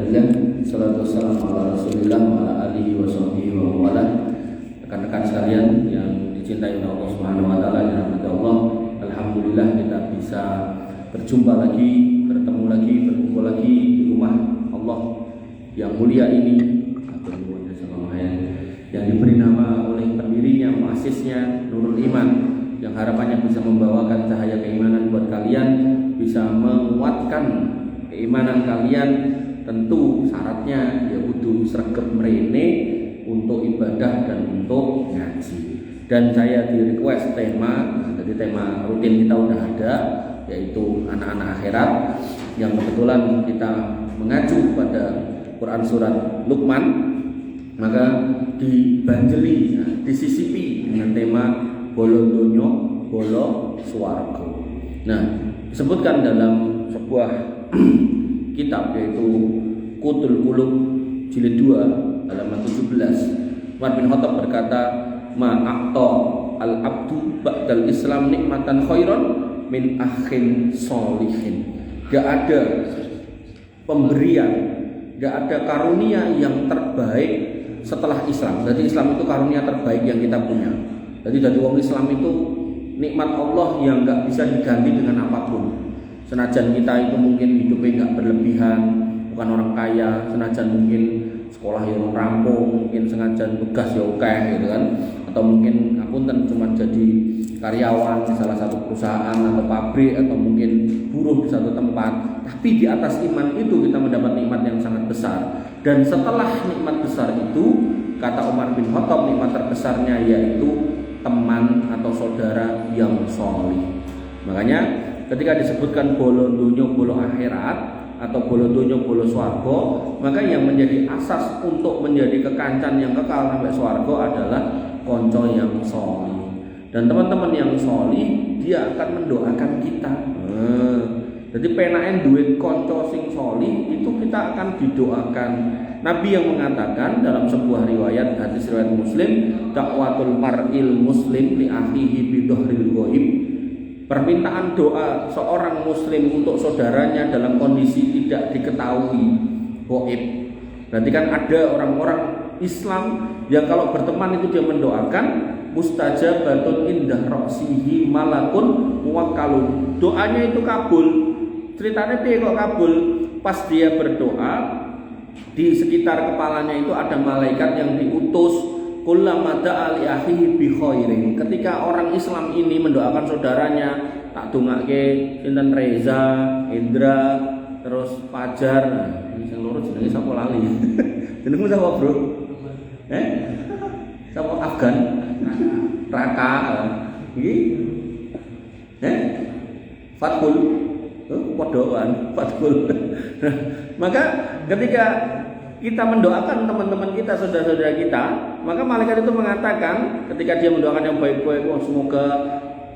Alhamdulillah, salatu wassalamu ala Rasulillah wa ala alihi wa sahbihi wa wala. Rekan-rekan sekalian yang dicintai oleh Allah Subhanahu wa taala, dirahmati Allah. Alhamdulillah kita bisa berjumpa lagi, bertemu lagi, berkumpul lagi di rumah Allah yang mulia ini, yang diberi nama oleh pendirinya, muasisnya Nurul Iman, yang harapannya bisa membawakan cahaya keimanan buat kalian, bisa menguatkan keimanan kalian. Tentu syaratnya ya kudu sregep mrene untuk ibadah dan untuk ngaji. Dan saya di request tema, jadi tema rutin kita udah ada, yaitu anak-anak akhirat, yang kebetulan kita mengacu pada Quran surat Luqman, maka dibanjeli, disisipi dengan tema bolo donyo, bolo swarga. Nah, disebutkan dalam sebuah kitab yaitu Qutul Qulub jilid 2 halaman 17. Umar bin Khattab berkata, "Ma'aqta al-abdu ba'dal Islam nikmatan khairan min akhin solihin." Gak ada pemberian, gak ada karunia yang terbaik setelah Islam. Jadi Islam itu karunia terbaik yang kita punya. Jadi dari orang Islam itu nikmat Allah yang gak bisa diganti dengan apapun. Senajan kita itu mungkin hidupnya nggak berlebihan, bukan orang kaya, senajan mungkin sekolah yang rampung, mungkin senajan tugas ya oke gitu kan, atau mungkin akuntan cuma jadi karyawan di salah satu perusahaan atau pabrik, atau mungkin buruh di satu tempat, tapi di atas iman itu kita mendapat nikmat yang sangat besar. Dan setelah nikmat besar itu, kata Umar bin Khattab, nikmat terbesarnya yaitu teman atau saudara yang sholih. Makanya ketika disebutkan bolo dunyo bolo akhirat atau bolo dunyo bolo swarga, maka yang menjadi asas untuk menjadi kekancan yang kekal sampai swarga adalah konco yang sholih. Dan teman-teman yang sholih, dia akan mendoakan kita. Jadi penaen duit konco sing sholih itu kita akan didoakan. Nabi yang mengatakan dalam sebuah riwayat hadis riwayat Muslim, dakwatul mar'il muslim li akhihi bi dhahril ghaib. Permintaan doa seorang muslim untuk saudaranya dalam kondisi tidak diketahui gaib. Berarti kan ada orang-orang Islam yang kalau berteman itu dia mendoakan mustajabatun indah ra'sihi malakun muwakkalun. Doanya itu kabul. Ceritanya dia kok kabul? Pas dia berdoa, di sekitar kepalanya itu ada malaikat yang diutus. Kullama da'a li akhihi bi khairin. Ketika orang Islam ini mendoakan saudaranya, tak dongake sinten Reza, Indra, terus Fajar. Ini sing loro jenenge sapa lali? Jenengmu sapa, Bro? Sapa Afgan? Raka. Iki? Fatkul. Podoan, Fatkul. Maka ketika kita mendoakan teman-teman kita, saudara-saudara kita, maka malaikat itu mengatakan ketika dia mendoakan yang baik-baik, semoga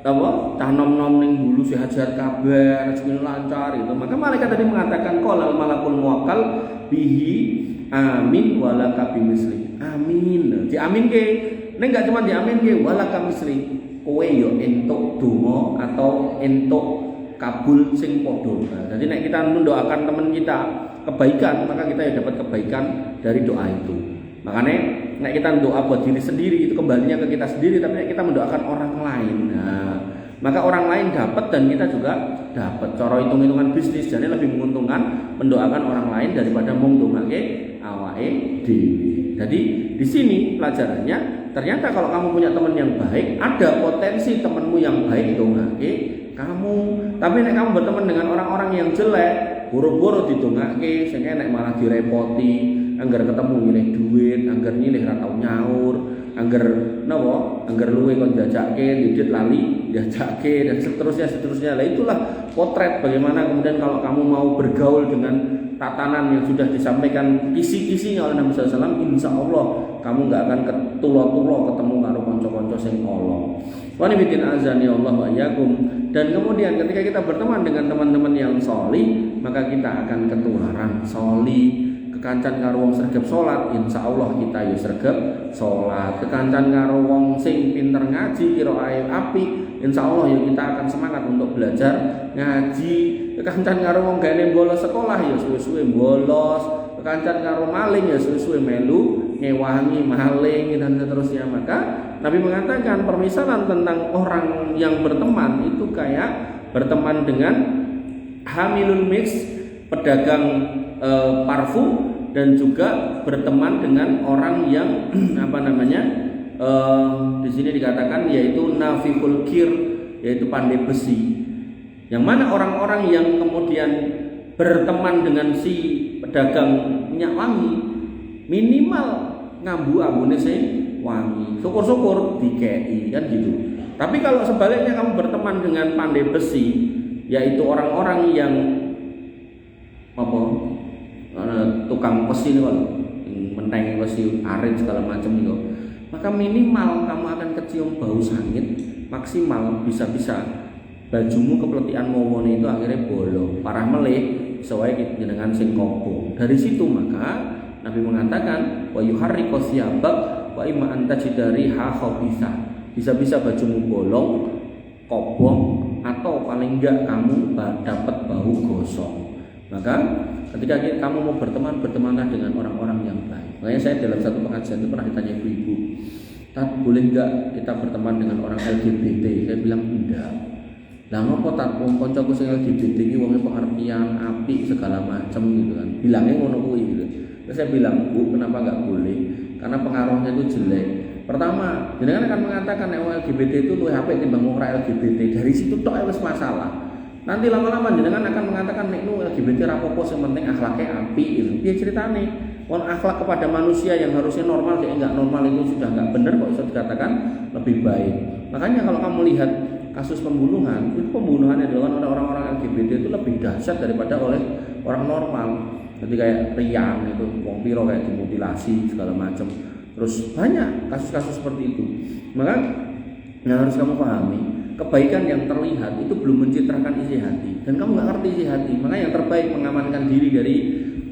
cah nom-nom ning bulu sehat-sehat kabeh, rezeki lancar itu. Maka malaikat tadi mengatakan qala malakul muwakkal bihi amin walaka bimisli. Amin. Diaminke. Ning gak cuma diaminke walaka misli. Kowe yo entuk donga atau entuk kabul sing padha. Jadi nek kita mendoakan teman kita kebaikan, maka kita ya dapat kebaikan dari doa itu. Makanya nek kita doa buat diri sendiri itu kembalinya ke kita sendiri, tapi nek kita mendoakan orang lain, nah, maka orang lain dapat dan kita juga dapat. Cara hitung-hitungan bisnis jadi lebih menguntungkan mendoakan orang lain daripada mengdongake awake dhewe. Jadi di sini pelajarannya, ternyata kalau kamu punya teman yang baik, ada potensi temanmu yang baik dongake kamu. Tapi nek kamu berteman dengan orang-orang yang jelek, boro-boro didongake, sing nek malah direpoti, anggar ketemu nyilih duit, anggar nyilih ra tau nyaur, anggar napa, anggar luwe kon jajake, didit lali jajake, dan seterusnya. Lah itulah potret bagaimana kemudian kalau kamu mau bergaul dengan tatanan yang sudah disampaikan kisi-kisinya oleh Nabi SAW, insya Allah kamu nggak akan ketulo-tulo ketemu karo konco-konco sing Allah. Wa bikin azani Allah wa iyyakum. Dan kemudian ketika kita berteman dengan teman-teman yang sholih, maka kita akan ketularan sholih. Kekancan karo wong sregep salat, insyaallah kita ya sregep salat. Kekancan karo wong sing pinter ngaji, qiraahe apik, insyaallah ya kita akan semangat untuk belajar ngaji. Kekancan karo wong gane bolos sekolah ya suwe-suwe bolos. kekancan karo maling ya suwe-suwe melu ngewangi maling dan seterusnya. Maka Nabi mengatakan permisalan tentang orang yang berteman itu kayak berteman dengan hamilul mix, pedagang parfum, dan juga berteman dengan orang yang di sini dikatakan yaitu nafikul kir, yaitu pandai besi. Yang mana orang-orang yang kemudian berteman dengan si pedagang minyak wangi minimal ngambu ambune sing wangi, syukur-syukur dikei kan gitu. Tapi kalau sebaliknya kamu berteman dengan pandai besi, yaitu orang-orang yang tukang besi nih, menteng besi, arit segala macam itu, maka minimal kamu akan kecium bau sangit, maksimal bisa-bisa bajumu kepletian momone itu akhirnya bolong, parah meleh sesuai jenengan sing kobong. Dari situ maka Nabi mengatakan wa yuharriqu siyabak wa imma anta jidari ha khabisa. Bisa-bisa bajumu bolong, kobong, atau paling enggak kamu dapat bau gosong. Maka ketika kamu mau berteman, bertemanlah dengan orang-orang yang baik. Makanya saya dalam satu pengajian itu pernah ditanya ibu-ibu, boleh enggak kita berteman dengan orang LGBT? Saya bilang enggak. Lah ngopo tak wong kancaku sing LGBT iki wonge pengertian, apik segala macam gitu kan. Bilangnya ngono kuwi gitu. Terus saya bilang, "Bu, kenapa enggak boleh? Karena pengaruhnya itu jelek. Pertama, jenengan akan mengatakan nek LGBT itu luwih apik timbang wong ora LGBT. Dari situ tok wis masalah. Nanti lama-lama jenengan akan mengatakan nek LGBT ra apa-apa sing penting akhlaknya apik gitu. Piye ceritane? Wong akhlak kepada manusia yang harusnya normal dia enggak normal itu sudah enggak benar kok bisa dikatakan lebih baik. Makanya kalau kamu lihat kasus pembunuhan, itu pembunuhan yang dilakukan oleh orang-orang LGBT itu lebih dahsyat daripada oleh orang normal. Jadi kayak Riang itu, wong piro kayak dimutilasi segala macam. Terus banyak kasus-kasus seperti itu. Maka yang harus kamu pahami, kebaikan yang terlihat itu belum mencitrakan isi hati, dan kamu nggak ngerti isi hati. Maka yang terbaik mengamankan diri dari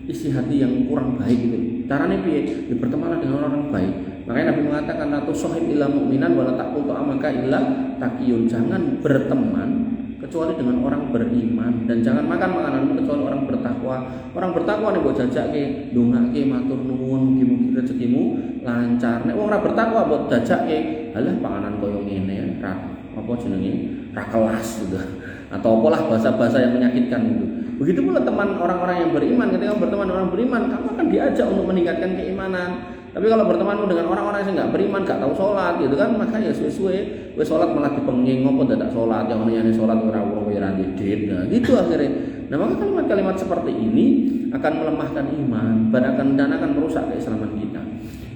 isi hati yang kurang baik itu. Caranya piye? Bertemanlah dengan orang baik. Makanya Nabi mengatakan la tusahib illa mu'minan wa la taqul ta'amaka illa taqiyun. Jangan berteman kecuali dengan orang beriman, dan jangan makan makananmu kecuali orang bertakwa. Orang bertakwa nek mbok jajake ndongake matur nuwun mugi-mugi rezekimu lancar. Nek wong ora bertakwa mbok jajake halah panganan koyo ngene ra apa jenenge ra kelas gitu. Atau apalah bahasa-bahasa yang menyakitkan itu. Begitu pula teman orang-orang yang beriman, ketika berteman orang beriman, kamu akan diajak untuk meningkatkan keimanan. Tapi kalau bertemanmu dengan orang-orang yang nggak beriman, nggak tahu sholat, gitu kan, maka ya suwe-suwe, sholat malah dipenging, ngopo tidak sholat, yang namanya sholat orang-orang wiran didit, nah gitu akhirnya. Nah maka kalimat-kalimat seperti ini akan melemahkan iman, dan akan merusak keislaman kita.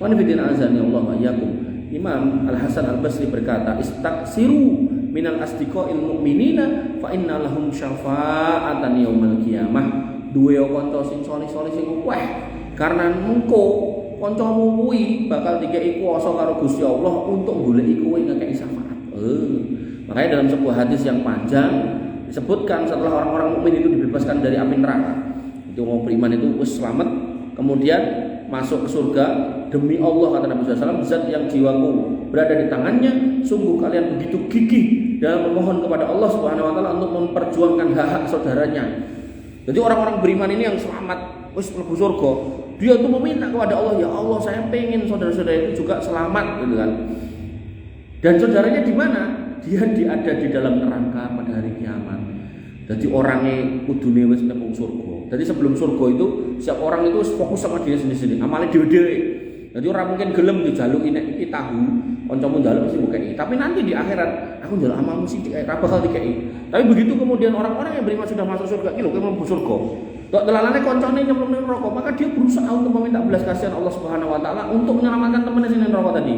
Wa nabiyina azani Allah wa iyyakum. Imam Al Hasan Al Basri berkata, istaksiru minal asdiqail mu'minina fa inna lahum syafa'atan yaumil qiyamah. Duwe kanca sing saleh-saleh sing weh karena mengko kancamu kuwi bakal dikei kuwasa karo Gusti Allah untuk goleki kowe ngekeki syafaat. Makanya dalam sebuah hadis yang panjang disebutkan setelah orang-orang mukmin itu dibebaskan dari api neraka, itu orang beriman itu wis selamat, kemudian masuk ke surga. Demi Allah kata Nabi SAW, zat yang jiwaku berada di tangannya, sungguh kalian begitu gigih dalam memohon kepada Allah Subhanahu Wa Taala untuk memperjuangkan hak-hak saudaranya. Jadi orang-orang beriman ini yang selamat, wis mlebu surga, dia tuh meminta kepada Allah, ya Allah saya pengen saudara-saudara itu juga selamat, gitu kan. Dan saudaranya di mana? Dia ada di dalam neraka pada hari kiamat. Jadi orangnya kudune wis mlebu surga. Jadi sebelum surga itu setiap orang itu fokus sama dia sendiri-sendiri, amale dhewe-dhewe. Jadi orang mungkin gelem dijaluki nek iki tahu, kancamu njaluk mesti mbokeki. Tapi nanti di akhirat aku njaluk amalmu sithik ra bakal dikeki. Tapi begitu kemudian orang-orang yang beriman sudah masuk surga, iki lho kowe mlebu surga. Tok delalane kancane nyemplung ning neraka, maka dia berusaha untuk meminta belas kasihan Allah Subhanahu wa taala untuk menyelamatkan temannya sing ning neraka tadi.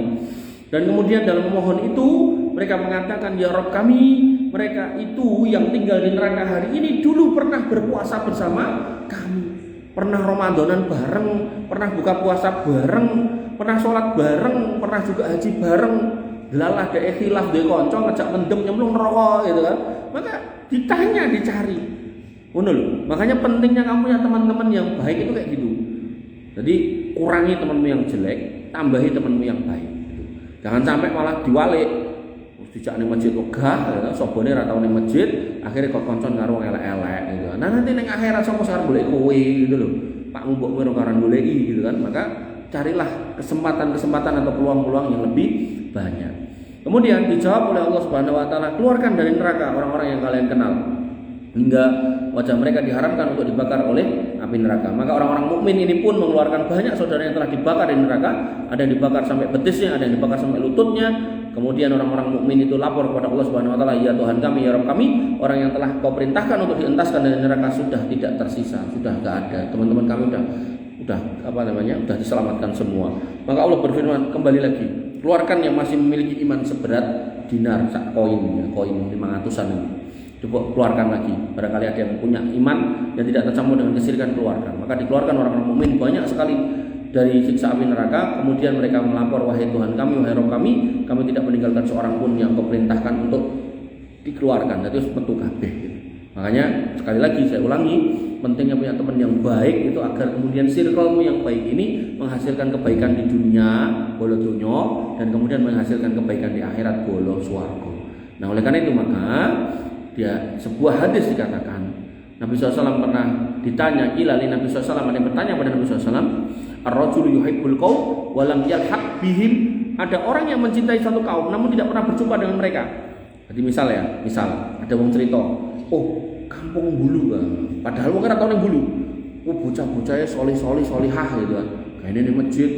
Dan kemudian dalam memohon itu mereka mengatakan, ya Rabb kami, mereka itu yang tinggal di neraka hari ini dulu pernah berpuasa bersama kami, pernah Ramadanan bareng, pernah buka puasa bareng, pernah sholat bareng, pernah juga haji bareng. Delalah dhek khilaf dhek kanca ngejak mendem nyemplung neraka gitu kan. Maka ditanya, dicari. Ngono lho. Makanya pentingnya kamu punya teman-teman yang baik itu kayak gitu. Jadi kurangi temanmu yang jelek, tambahi temanmu yang baik. Jangan sampai malah diwalik. Dijak ning masjid wegah, ya, sobone ra tau ning masjid, akhirnya kok koncon karo elek-elek gitu. Nah nanti ning akhirat sapa sing golek kowe gitu lho. pakmu mbok kowe karan goleki gitu kan. Maka carilah kesempatan-kesempatan atau peluang-peluang yang lebih banyak. Kemudian dijawab oleh Allah Subhanahu wa taala, keluarkan dari neraka orang-orang yang kalian kenal hingga wajah mereka diharamkan untuk dibakar oleh api neraka. Maka orang-orang mukmin ini pun mengeluarkan banyak saudara yang telah dibakar di neraka, ada yang dibakar sampai betisnya, ada yang dibakar sampai lututnya. Kemudian orang-orang mukmin itu lapor kepada Allah Subhanahu wa taala, "Ya Tuhan kami, ya Rabb kami, orang yang telah Kau perintahkan untuk dientaskan dari neraka sudah tidak tersisa, sudah enggak ada. Teman-teman kami udah udah diselamatkan semua." Maka Allah berfirman kembali lagi, keluarkan yang masih memiliki iman seberat dinar, sak koin 500-an ini. Coba keluarkan lagi. Barangkali ada yang punya iman yang tidak tercampur dengan kesyirikan, keluarkan. Maka dikeluarkan orang-orang mukmin banyak sekali dari siksa api neraka. Kemudian mereka melapor, "Wahai Tuhan kami, wahai Rabb kami tidak meninggalkan seorang pun yang Kau perintahkan untuk dikeluarkan." Jadi metu kabeh. Makanya sekali lagi saya ulangi, pentingnya punya teman yang baik itu agar kemudian circlemu yang baik ini menghasilkan kebaikan di dunia, bolo dunya, dan kemudian menghasilkan kebaikan di akhirat, bolo swarga. Nah, oleh karena itu maka dia sebuah hadis dikatakan Nabi SAW pernah ditanya, ilali Nabi SAW, ada yang bertanya pada Nabi SAW, ar-rajulu yuhibbul qaum wa lam yalhaq bihim. Ada orang yang mencintai satu kaum namun tidak pernah berjumpa dengan mereka. Jadi misal ada wong cerita, "Oh, kampung Bulu kan." Padahal wong ora tau ning Bulu. Oh, bocah-bocahnya solihah gitu kan. Kayane ning masjid,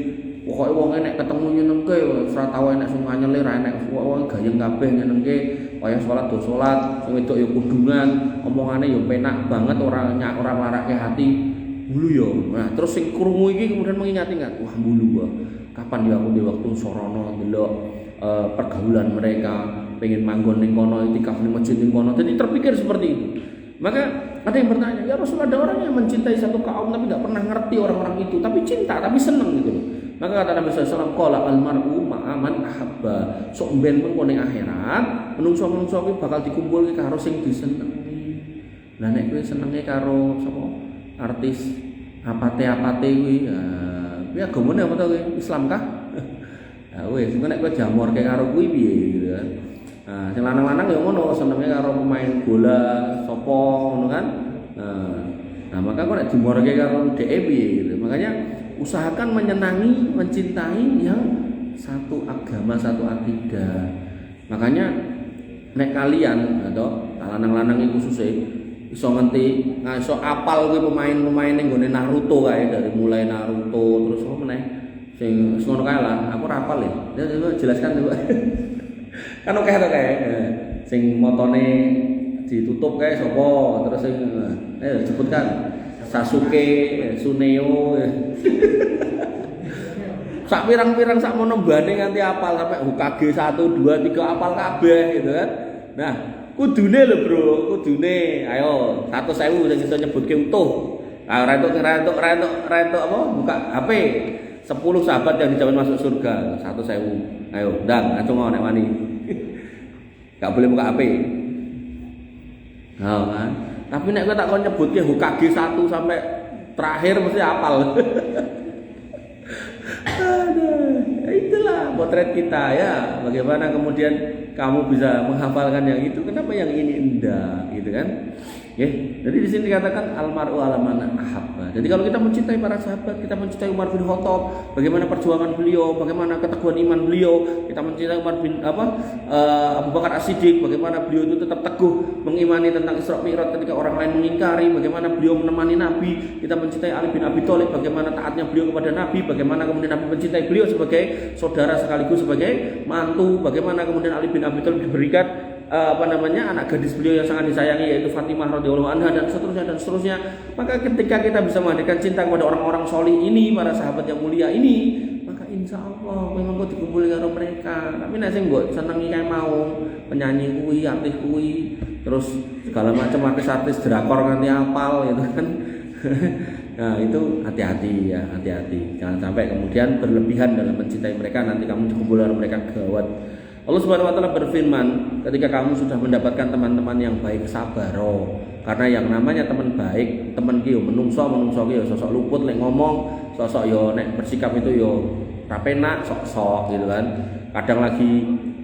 pokoke wong nek ketemu nyenengke, ora tau enek sing nganyele, ra enek wong gayeng kabeh nyenengke, kaya salat do salat, sing wedok ya kudungan, omongane ya penak banget, ora nglarake hati. Bulu ya. Nah, terus sing krungu iki kemudian mengingat-ingat, wah Bulu wae. Kapan ya aku di waktu sorono ndelok pergaulan mereka, pengen manggon ning kono, itikaf ning masjid ning kono. Jadi terpikir seperti itu. Maka ada yang bertanya, "Ya Rasul, ada orang yang mencintai satu kaum tapi tidak pernah ngerti orang-orang itu, tapi cinta, tapi seneng gitu." Maka kata Nabi SAW, "Qala al-mar'u ma'a man ahabba." Sok ben mengko ning akhirat, menungso-menungso kuwi bakal dikumpulke karo sing disenengi. Lah nek kowe senenge karo sapa? Artis apate kuwi, kuwi agamane apa to kowe? Islam kah? Nah wis, engko nek kowe jamorke karo kuwi piye gitu kan. Nah, sing lanang-lanang ya ngono, senenge karo pemain bola sapa ngono kan. Nah, maka kok nek dimorke karo dhek piye gitu. Makanya usahakan menyenangi, mencintai yang satu agama, satu akidah. Makanya nek kalian atau lanang-lanang iki khususnya iso ngerti, iso apal kuwi pemain-pemain ning gone Naruto kae, dari mulai Naruto terus apa meneh sing ngono kae lah. Aku ora apal ya. Jelaskan coba. Kan oke to kae. Sing motone ditutup kae sapa? Terus sing sebutkan Sasuke, Suneo. Sak pirang-pirang sak mono mbane nganti apal sampai Hokage 1 2 3 apal kabeh gitu kan. Nah, kudune lho bro, kudune ayo 100.000 sing iso nyebutke utuh. Ah rentuk apa? Buka HP. 10 sahabat yang dijamin masuk surga, 100.000. Ayo, ndang acung nek wani. Gak boleh buka HP. Nah, kan. Tapi nek kowe tak kon nyebutke Hokage 1 sampai terakhir mesti hafal. Itulah potret kita ya. Bagaimana kemudian kamu bisa menghafalkan yang itu, kenapa yang ini enggak gitu kan? Ya, jadi di sini dikatakan almaru ala man ahabba. Jadi kalau kita mencintai para sahabat, kita mencintai Umar bin Khattab, bagaimana perjuangan beliau, bagaimana keteguhan iman beliau, kita mencintai Umar bin Abu Bakar As-Siddiq, bagaimana beliau itu tetap teguh mengimani tentang Isra Mi'raj ketika orang lain mengingkari, bagaimana beliau menemani Nabi, kita mencintai Ali bin Abi Thalib, bagaimana taatnya beliau kepada Nabi, bagaimana kemudian Nabi mencintai beliau sebagai saudara sekaligus sebagai mantu, bagaimana kemudian Ali bin Abi Thalib diberikan anak gadis beliau yang sangat disayangi yaitu Fatimah radhiyallahu anha dan seterusnya. Maka ketika kita bisa menghadirkan cinta kepada orang-orang solih ini, para sahabat yang mulia ini, maka insya Allah memang kau dikumpul karo mereka. Tapi nek sing mbok senengi kae mau penyanyi kuwi, artis kuwi, terus segala macam artis drakor nganti apal gitu kan. Nah itu hati-hati ya, hati-hati. Jangan sampai kemudian berlebihan dalam mencintai mereka, nanti kamu dikumpul karo mereka gawat. Allah Subhanahu wa taala berfirman, ketika kamu sudah mendapatkan teman-teman yang baik, sabaro. Karena yang namanya teman baik, teman ki yo menungso ki yo sosok luput lek ngomong, sosok yo nek bersikap itu yo ra penak, sok-sok gitu kan. Kadang lagi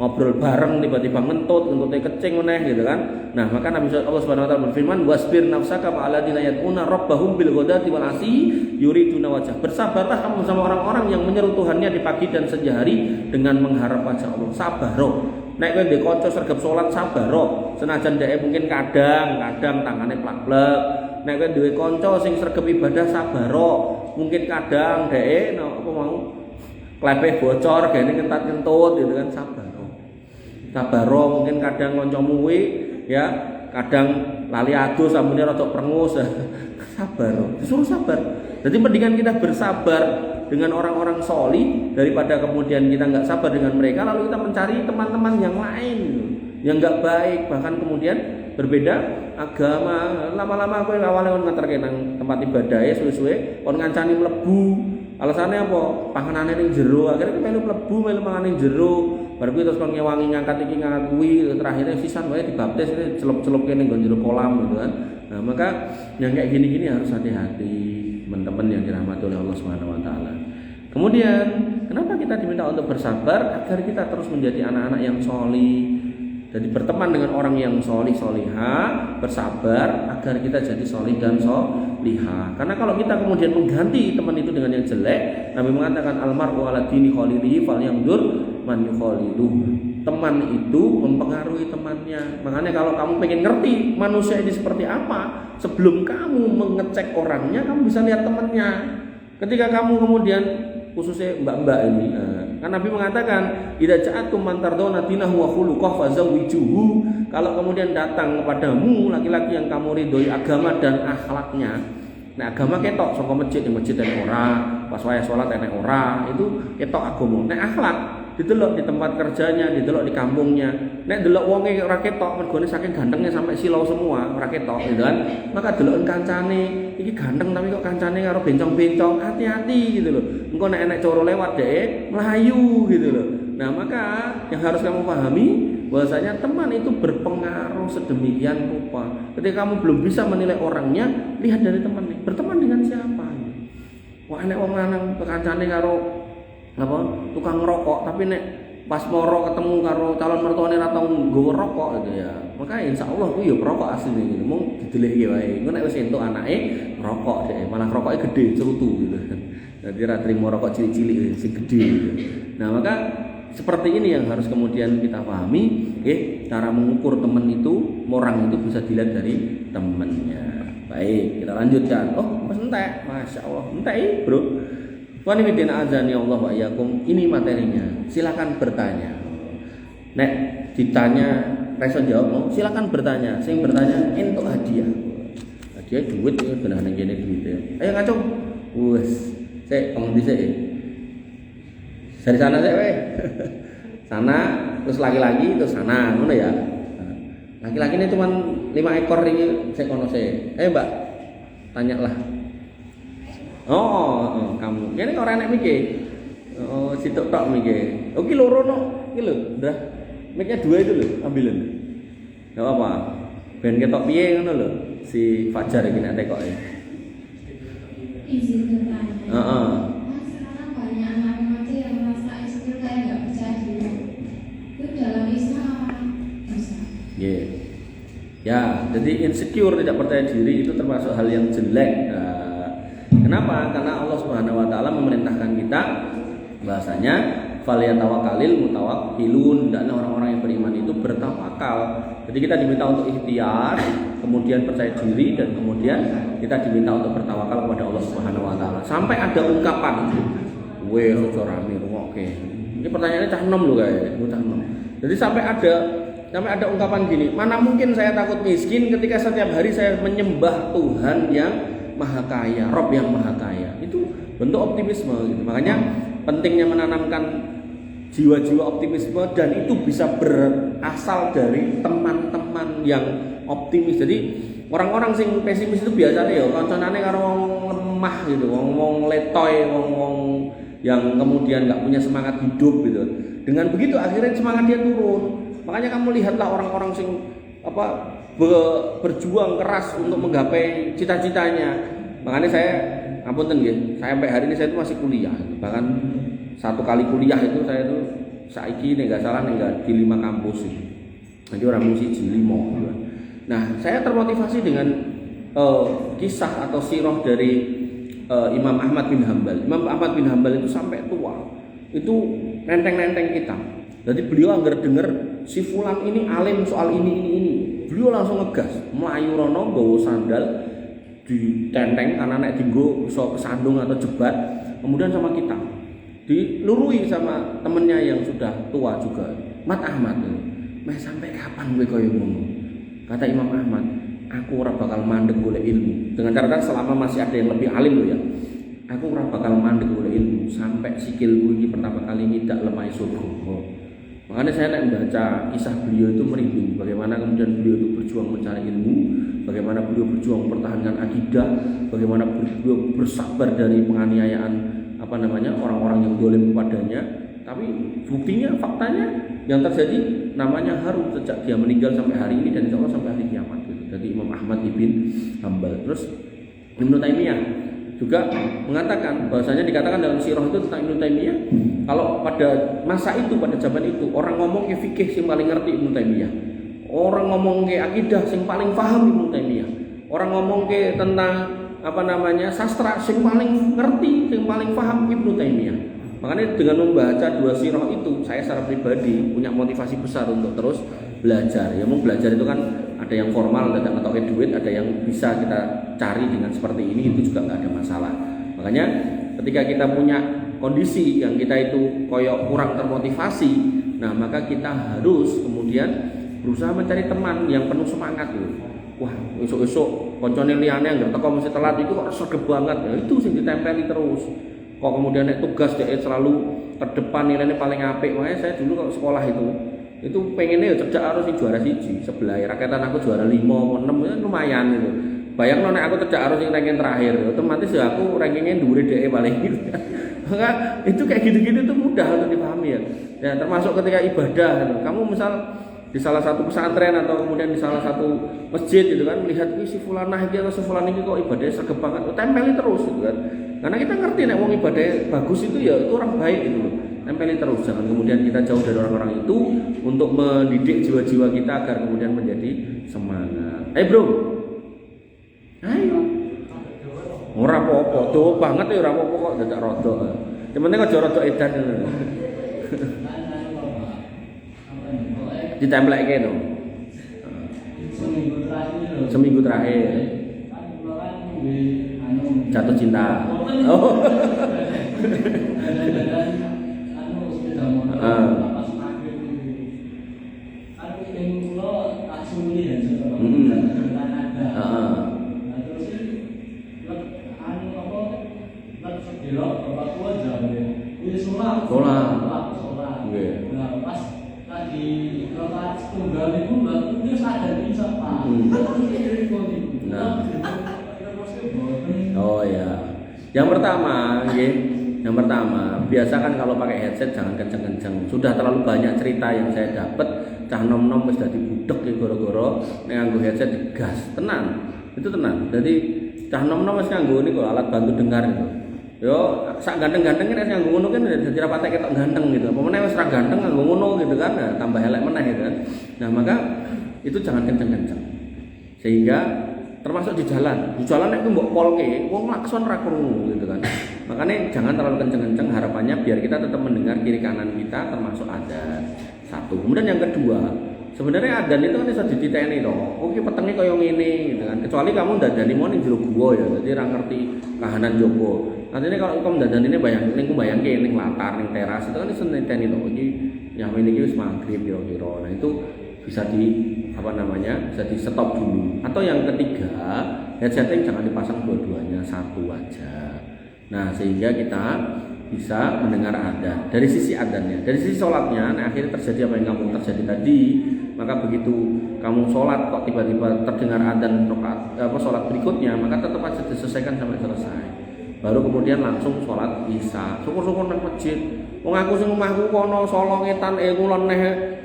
ngobrol bareng tiba-tiba ngentutnya kecing meneh gitu kan. Nah, maka Nabi Allah Subhanahu wa taala berfirman, "Wasbir nafsaka ma'al ladzina yad'una rabbahum bil ghadati wal 'ashyi yuriduna wajah." Bersabarlah kamu sama orang-orang yang menyeru Tuhannya di pagi dan senja hari dengan mengharap wajah Allah. Sabaro. Nek kowe ndek kanca sregep salat sabaro. Senajan dhek mungkin kadang tangane plak-plek. Nek kowe duwe kanca sing sregep ibadah sabaro. Mungkin kadang dhek apa mau klepe bocor gene kentat-kentut gitu kan sabaro. Sabaro mungkin kadang kancamu kuwi ya kadang lali adus sambune rada prengus. Sabaro. Disuruh sabar. Jadi mendingan kita bersabar dengan orang-orang soli daripada kemudian kita nggak sabar dengan mereka lalu kita mencari teman-teman yang lain yang nggak baik bahkan kemudian berbeda agama. Lama-lama aku awalnya kon nganterke nang tempat ibadah suwe-suwe kon ngancani mlebu. Alasannya apa? Panganane ning jero. Akhirnya melu mlebu melu mangan ning jero. Baru kuwi terus kon ngewangi ngangkat iki ngangkat kuwi terakhirnya sisan wae dibaptis ini celup-celup kene nggon jero kolam gitu kan. Nah, maka yang kayak gini-gini harus hati-hati teman-teman yang dirahmati oleh Allah Subhanahu wa taala. Kemudian, kenapa kita diminta untuk bersabar agar kita terus menjadi anak-anak yang solih. Jadi berteman dengan orang yang solih solihah, bersabar agar kita jadi solih dan solihah. Karena kalau kita kemudian mengganti teman itu dengan yang jelek, Nabi mengatakan almar'u ala dini khalilihi falyanzur man yukhaliluh. Teman itu mempengaruhi temannya. Makanya kalau kamu pengen ngerti manusia ini seperti apa, sebelum kamu mengecek orangnya, kamu bisa lihat temannya. Ketika kamu kemudian khususnya mbak-mbak ini, kan Nabi mengatakan idza ja'atum man tardawna dinahu wa khuluquhu fazawwijuhu. Kalau kemudian datang kepadamu laki-laki yang kamu ridhoi agama dan akhlaknya. Nah, agama ketok saka masjid, yang masjid enek ora, pas waya salat enek ora, itu ketok agama. Nek akhlak didelok di tempat kerjanya, didelok di kampungnya. Nek delok wonge ora ketok, mergone saking gantengnya sampai silau semua, ora ketok gitu kan. Maka deloken kancane, iki ganteng tapi kok kancane karo bencong-bencong, hati-hati gitu loh. Engko nek enek coro lewat dhek melayu gitu loh. Nah, maka yang harus kamu pahami bahwasanya teman itu berpengaruh sedemikian rupa. Ketika kamu belum bisa menilai orangnya, lihat dari temannya. Berteman dengan siapa? Wah, enek wong lanang kancane karo apa tukang rokok tapi nek pas moro ketemu karo calon mertuane ra tau nggawa rokok gitu ya. Maka insyaallah kuwi ya perokok asline gitu. Mung dideleki wae. Engko nek wis entuk anake rokok dhek, malah rokoknya gede cerutu gitu. Jadi ra trimo rokok cilik-cilik sing gede gitu. Nah, maka seperti ini yang harus kemudian kita pahami, cara mengukur teman itu, orang itu bisa dilihat dari temannya. Baik, kita lanjutkan. Oh, Mas entek. Masya Allah, entek bro. Wanifidin azani Allah wa iyyakum. Ini materinya. Silakan bertanya. Nek ditanya reso jawab, silakan bertanya. Sing bertanya entuk hadiah. Hadiah duit ya benar nang kene duit. Ayo ngacung. Wes, sik pengendi sik. Dari sana sik weh. Sana terus laki-laki terus sana ngono ya. Laki-laki ini cuma 5 ekor ini sik kono sik. Mbak, tanyalah. Oh, kamu. Kene ora enek mike. Oh, sitok tok mike. Oh, ki loro no. Ki lho, ndah. Mike-nya 2 itu lho, ambilan. Enggak apa. Ben ketok piye ngono lho. Si Fajar iki nek tekoke. Izin bertanya. Heeh. Mas, sekarang banyak anak remaja yang merasa insecure kayak nggak percaya diri. Itu dalam Islam apa bisa? Yeah. Ya, jadi insecure tidak percaya diri itu termasuk hal yang jelek. Kenapa? Karena Allah Subhanahu wa taala memerintahkan kita bahasanya falyatawakkalil mutawakkilun, dan orang-orang yang beriman itu bertawakal. Jadi kita diminta untuk ikhtiar, kemudian percaya diri, dan kemudian kita diminta untuk bertawakal kepada Allah Subhanahu wa taala. Sampai ada ungkapan itu. Weh, ojo rame rungokke. Ini pertanyaannya cah enom lho kae, cah enom. Jadi sampai ada ungkapan gini, mana mungkin saya takut miskin ketika setiap hari saya menyembah Tuhan yang Maha Kaya, Rob yang Maha Kaya. Itu bentuk optimisme gitu. Makanya pentingnya menanamkan jiwa-jiwa optimisme, dan itu bisa berasal dari teman-teman yang optimis. Jadi orang-orang sing pesimis itu biasanya ya kancanane karo wong lemah gitu, wong letoy, wong yang kemudian nggak punya semangat hidup gitu. Dengan begitu akhirnya semangat dia turun. Makanya kamu lihatlah orang-orang sing berjuang keras untuk menggapai cita-citanya. Makanya saya ngapunten nggih, saya sampai hari ini saya itu masih kuliah. Bahkan 1 kali kuliah itu saya itu saiki nek gak salah nek di 5 kampus itu. Jadi orang musisi 5 gitu. Nah, saya termotivasi dengan kisah atau sirah dari Imam Ahmad bin Hambal. Imam Ahmad bin Hambal itu sampai tua itu nenteng-nenteng kita. Jadi beliau anggar denger si fulan ini alim soal ini. Beliau langsung ngegas, melayu rono nggawa sandal ditenteng karena nek dienggo iso kesandung atau jebat. Kemudian sama kita dilurui sama temennya yang sudah tua juga. Mat Ahmad, "Meh sampai kapan kowe koyo ngono?" Kata Imam Ahmad, "Aku ora bakal mandek golek ilmu." Dengan catatan selama masih ada yang lebih alim loh ya. Aku ora bakal mandek golek ilmu sampai sikilku ini pertama kali ngidak lemah surga. Makanya saya membaca kisah beliau itu merinding. Bagaimana kemudian beliau itu berjuang mencari ilmu, bagaimana beliau berjuang mempertahankan akidah, bagaimana beliau bersabar dari penganiayaan orang-orang yang dolim kepadanya. Tapi buktinya, faktanya yang terjadi namanya harum sejak dia meninggal sampai hari ini dan insya Allah sampai hari kiamat. Gitu. Jadi Imam Ahmad bin Hambal. Terus Ibnu Taimiyah juga mengatakan bahwasanya dikatakan dalam sirah itu tentang Ibnu Taimiyah, kalau pada masa itu, pada zaman itu orang ngomong ke fikih sing paling ngerti Ibnu Taimiyah, orang ngomong ke akidah sing paling paham Ibnu Taimiyah, orang ngomong ke tentang sastra sing paling ngerti, sing paling paham Ibnu Taimiyah. Makanya dengan membaca 2 sirah itu, saya secara pribadi punya motivasi besar untuk terus belajar. Ya mau belajar itu kan ada yang formal, ada atau duit, ada yang bisa kita cari dengan seperti ini, itu juga nggak ada masalah. Makanya ketika kita punya kondisi yang kita itu koyok kurang termotivasi, nah maka kita harus kemudian berusaha mencari teman yang penuh semangat loh. Wah, esok-esok koncone liyane anggere teko mesti telat iku kok sregep banget. Nah, itu sing ditempeli terus. Kok kemudian nek tugas dia selalu terdepan, nilainya paling apik. Makanya saya dulu kalau sekolah itu pengennya ya cedak harus sing juara 1 sebelah. Raketan aku juara 5 atau 6 ya lumayan gitu. Bayangno nek aku cedak harus sing ranking terakhir, otomatis ya aku rankingnya dhuwure dhek paling gitu. Maka itu kayak gitu-gitu tuh mudah untuk dipahami ya. Ya termasuk ketika ibadah gitu. Kamu misal di salah satu pesantren atau kemudian di salah satu masjid gitu kan, melihat si fulanah iki atau si fulan ini kok ibadahnya sergap banget, tempeli terus gitu kan. Karena kita ngerti nek wong ibadahnya bagus itu ya itu orang baik gitu loh. Tempeli terus, jangan kemudian kita jauh dari orang-orang itu untuk mendidik jiwa-jiwa kita agar kemudian menjadi semangat. Bro. Ayo. Ora apa-apa, doa banget ya ora apa-apa kok dadak rodok. Yang penting aja rodok edan. Ditempleke to. Seminggu terakhir. Jatuh cinta. Oh. Oh ya. Yang pertama, biasakan kalau pakai headset jangan kenceng-kenceng. Sudah terlalu banyak cerita yang saya dapat, cah nom-nom wis dadi budek iki gara-gara nek nganggo headset digas. Tenan. Itu tenan. Jadi cah nom-nom wis nganggo niku alat bantu dengar itu. Yo sak ganteng-ganteng nek nganggo ngono kan dadi ra patek ketok ganteng gitu. Apa meneh wis ra ganteng nganggo ngono gitu kan, nah, tambah elek meneh gitu kan. Nah, maka itu jangan kenceng-kenceng. Sehingga termasuk di jalan nek mbok polke wong lakson ra krungu gitu kan. Makanya jangan terlalu kenceng-kenceng, harapannya biar kita tetap mendengar kiri kanan kita termasuk adzan. Satu. Kemudian yang kedua, sebenarnya adzan itu kan bisa dititeni to. Oke, petenge kaya ngene gitu kan. Kecuali kamu ndandani mau ning jero gua ya, dadi ra ngerti kahanan jopo. Artinya kalau kamu ndandani bayangke ning latar ning teras itu kan iso niteni to. Iki yang ini wis maghrib kira-kira. Nah, itu bisa bisa di stop dulu. Atau yang ketiga, headsetting jangan dipasang dua-duanya, satu aja. Nah, sehingga kita bisa mendengar adzan dari sisi adzannya, dari sisi sholatnya. Nah, akhirnya terjadi apa yang kamu terjadi tadi. Maka begitu kamu sholat kok tiba-tiba terdengar adzan sholat berikutnya, maka tetap aja diselesaikan sampai selesai. Baru kemudian langsung sholat isya. Syukur-syukur nang masjid. Wong aku sing omahku kono Solo Ngetan kulon neh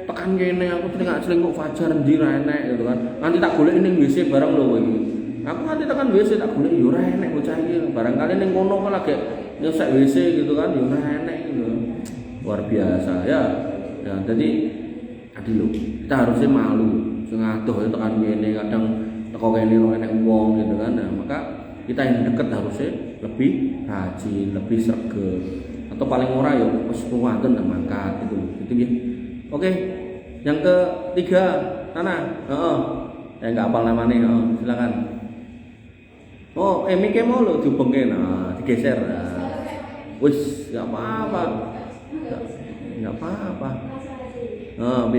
tekan kene aku tengah selingkuh fajar ndi ra enek gitu kan. Nanti tak goleki ning WC bareng lho kowe iki. Aku nanti tekan WC tak goleki yo ora enek bocah iki. Barangkali ning kono kok lagi nyesek WC gitu kan yo ora enek gitu. Luar biasa ya. Ya, jadi adil kita harusnya malu. Sing adoh itu kan ngene kadang teko kene ora enek wong gitu kan. Nah, maka kita yang dekat harusnya lebih rajin, lebih sregep. Atau paling ora ya wis kuwaten mangkat gitu. Gitu nggih. Oke. Yang ketiga, Nana. Enggak hafal namanya. Silakan. Oh, mike mau lo dihubungke digeser. Wis, enggak apa-apa. Enggak apa-apa. B.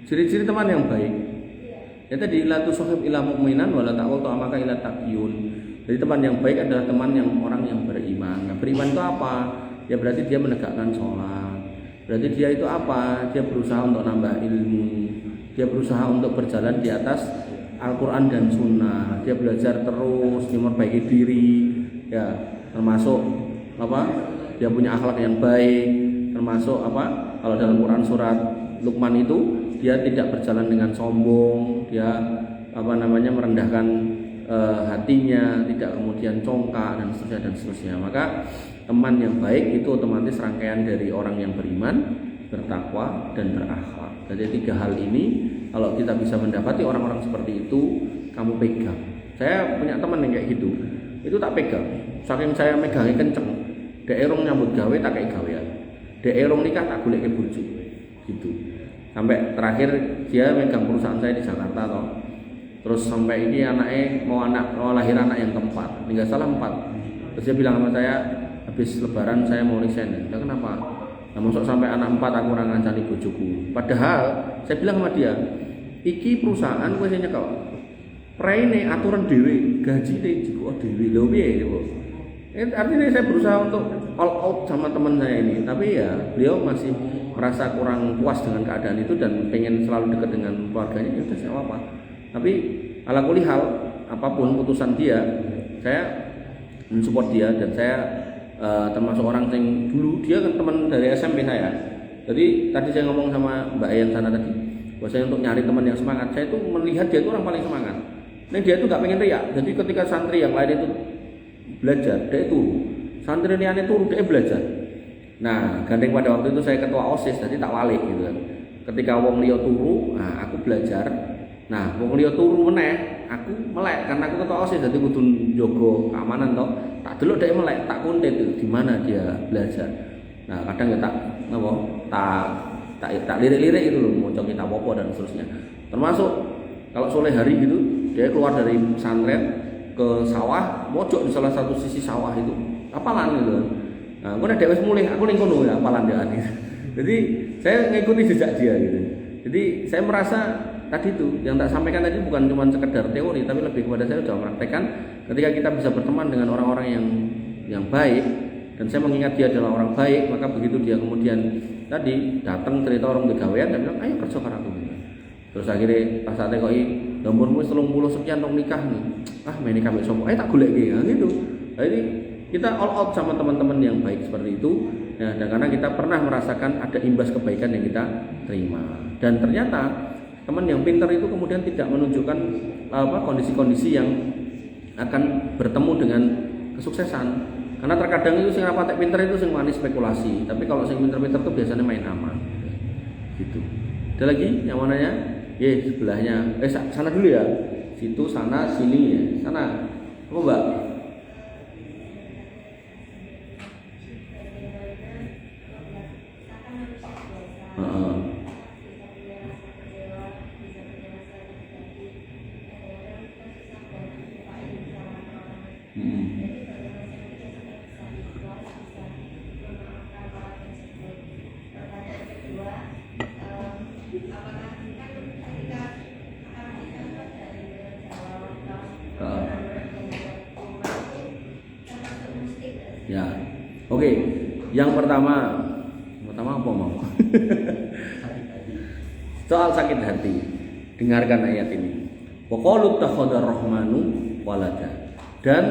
Ciri-ciri teman yang baik. Ya tadi la tusahib ila mu'minan wala ta'ul ta'amaka ila taqiyun. Jadi teman yang baik adalah teman yang orang yang beriman. Nah, beriman itu apa? Ya berarti dia menegakkan sholat. Berarti dia itu apa? Dia berusaha untuk nambah ilmu. Dia berusaha untuk berjalan di atas Al-Quran dan Sunnah. Dia belajar terus, dia memperbaiki diri. Ya, termasuk apa? Dia punya akhlak yang baik. Termasuk apa? Kalau dalam Quran surat Luqman itu dia tidak berjalan dengan sombong, dia merendahkan hatinya, tidak kemudian congkak dan seterusnya. Maka teman yang baik itu otomatis rangkaian dari orang yang beriman, bertakwa dan berakhlak. Jadi 3 hal ini kalau kita bisa mendapati orang-orang seperti itu, kamu pegang. Saya punya teman yang kayak gitu, itu tak pegang. Saking saya megangnya kenceng, daerong nyambut gawe tak kayak gawean, daerong nikah tak golek bojo, gitu. Sampai terakhir dia megang perusahaan saya di Jakarta toh. Terus sampai ini anaknya mau lahir anak yang keempat, nggak salah 4. Terus dia bilang sama saya, habis lebaran saya mau resign. Ya kenapa? Nah, masuk sampai anak 4 aku ora ngancani bojoku. Padahal saya bilang sama dia, iki perusahaan kowe sing nyekel. Praine aturan dhewe, gajine jiko dhewe. Lho piye itu? Artinya saya berusaha untuk all out sama teman saya ini, tapi ya beliau masih merasa kurang puas dengan keadaan itu dan pengen selalu dekat dengan keluarganya. Ya udah saya apa. Tapi ala kulli hal apapun putusan dia, saya mensupport dia dan saya termasuk orang yang dulu dia kan teman dari SMP saya. Jadi tadi saya ngomong sama Mbak Ayan sana tadi, bahwasanya untuk nyari teman yang semangat, saya itu melihat dia itu orang paling semangat. Nah dia itu nggak pengen riak. Jadi ketika santri yang lain itu belajar, dia turu. Santri liane turu, dia belajar. Nah, gandeng pada waktu itu saya ketua OSIS, jadi tak walik gitu kan. Ketika wong liya turu, nah aku belajar. Nah, wong liya turu meneh, aku melek karena aku ketua OSIS, jadi kudu njogo keamanan toh. Tak delok dhek melek, tak kuntit di mana dia belajar. Nah, kadang ya tak lirik-lirik itu loh, maca kitab apa dan seterusnya. Termasuk kalau sore hari gitu, dia keluar dari pesantren ke sawah, mojok di salah satu sisi sawah itu. Apalan gitu. Nah, aku udah dewes mulai, aku ning kono ya apalan dia gitu. Jadi saya ngikuti jejak dia gitu. Jadi saya merasa tadi itu yang tak sampaikan tadi bukan cuma sekedar teori, tapi lebih kepada saya sudah mempraktekkan ketika kita bisa berteman dengan orang-orang yang baik dan saya mengingat dia adalah orang baik, maka begitu dia kemudian tadi datang cerita orang begawean dan bilang ayo kerja karo aku. Terus akhirnya pas saatnya kok nomormu 30 sekian dong nikah nih. Ah, main nikah besok. Tak goleki ya gitu. Jadi kita all out sama teman-teman yang baik seperti itu ya, dan karena kita pernah merasakan ada imbas kebaikan yang kita terima dan ternyata teman yang pintar itu kemudian tidak menunjukkan kondisi-kondisi yang akan bertemu dengan kesuksesan karena terkadang itu sing rapatek pintar itu sing manis spekulasi, tapi kalau sing pintar-pintar itu biasanya main aman gitu. Ada lagi yang mananya? Sebelahnya sana dulu ya, situ sana sini ya, sana apa Mbak? Ya, oke. Yang pertama apa mau? Soal sakit hati. Dengarkan ayat ini. Wa qalu takhadar rahmanu walada. Dan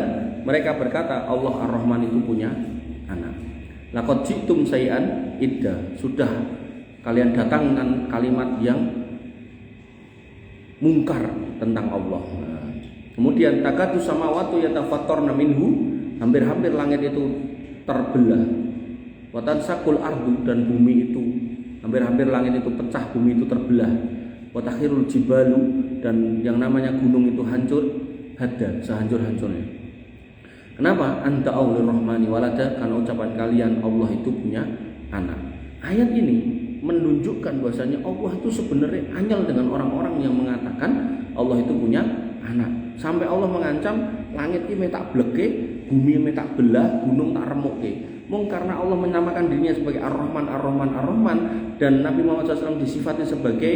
mereka berkata Allah Ar-Rahman itu punya anak. Laqad ji'tum sayyan iddah. Sudah kalian datangkan kalimat yang mungkar tentang Allah. Kemudian takadu samawati yatafattarna minhu, hampir-hampir langit itu terbelah. Wa tansaqul ardu, dan bumi itu hampir-hampir langit itu pecah, bumi itu terbelah. Wa takhirul jibalu, dan yang namanya gunung itu hancur, hadda, sehancur-hancurnya. Kenapa? Anta aulir rahmani walada, karena ucapan kalian Allah itu punya anak. Ayat ini menunjukkan bahwasanya Allah itu sebenarnya anyal dengan orang-orang yang mengatakan Allah itu punya anak. Sampai Allah mengancam langit ini tak bleke, bumi ini tak belah, gunung tak remuke. Mungkin karena Allah menamakan dirinya sebagai Ar-Rahman, Ar-Rahman, Ar-Rahman, dan Nabi Muhammad SAW disifati sebagai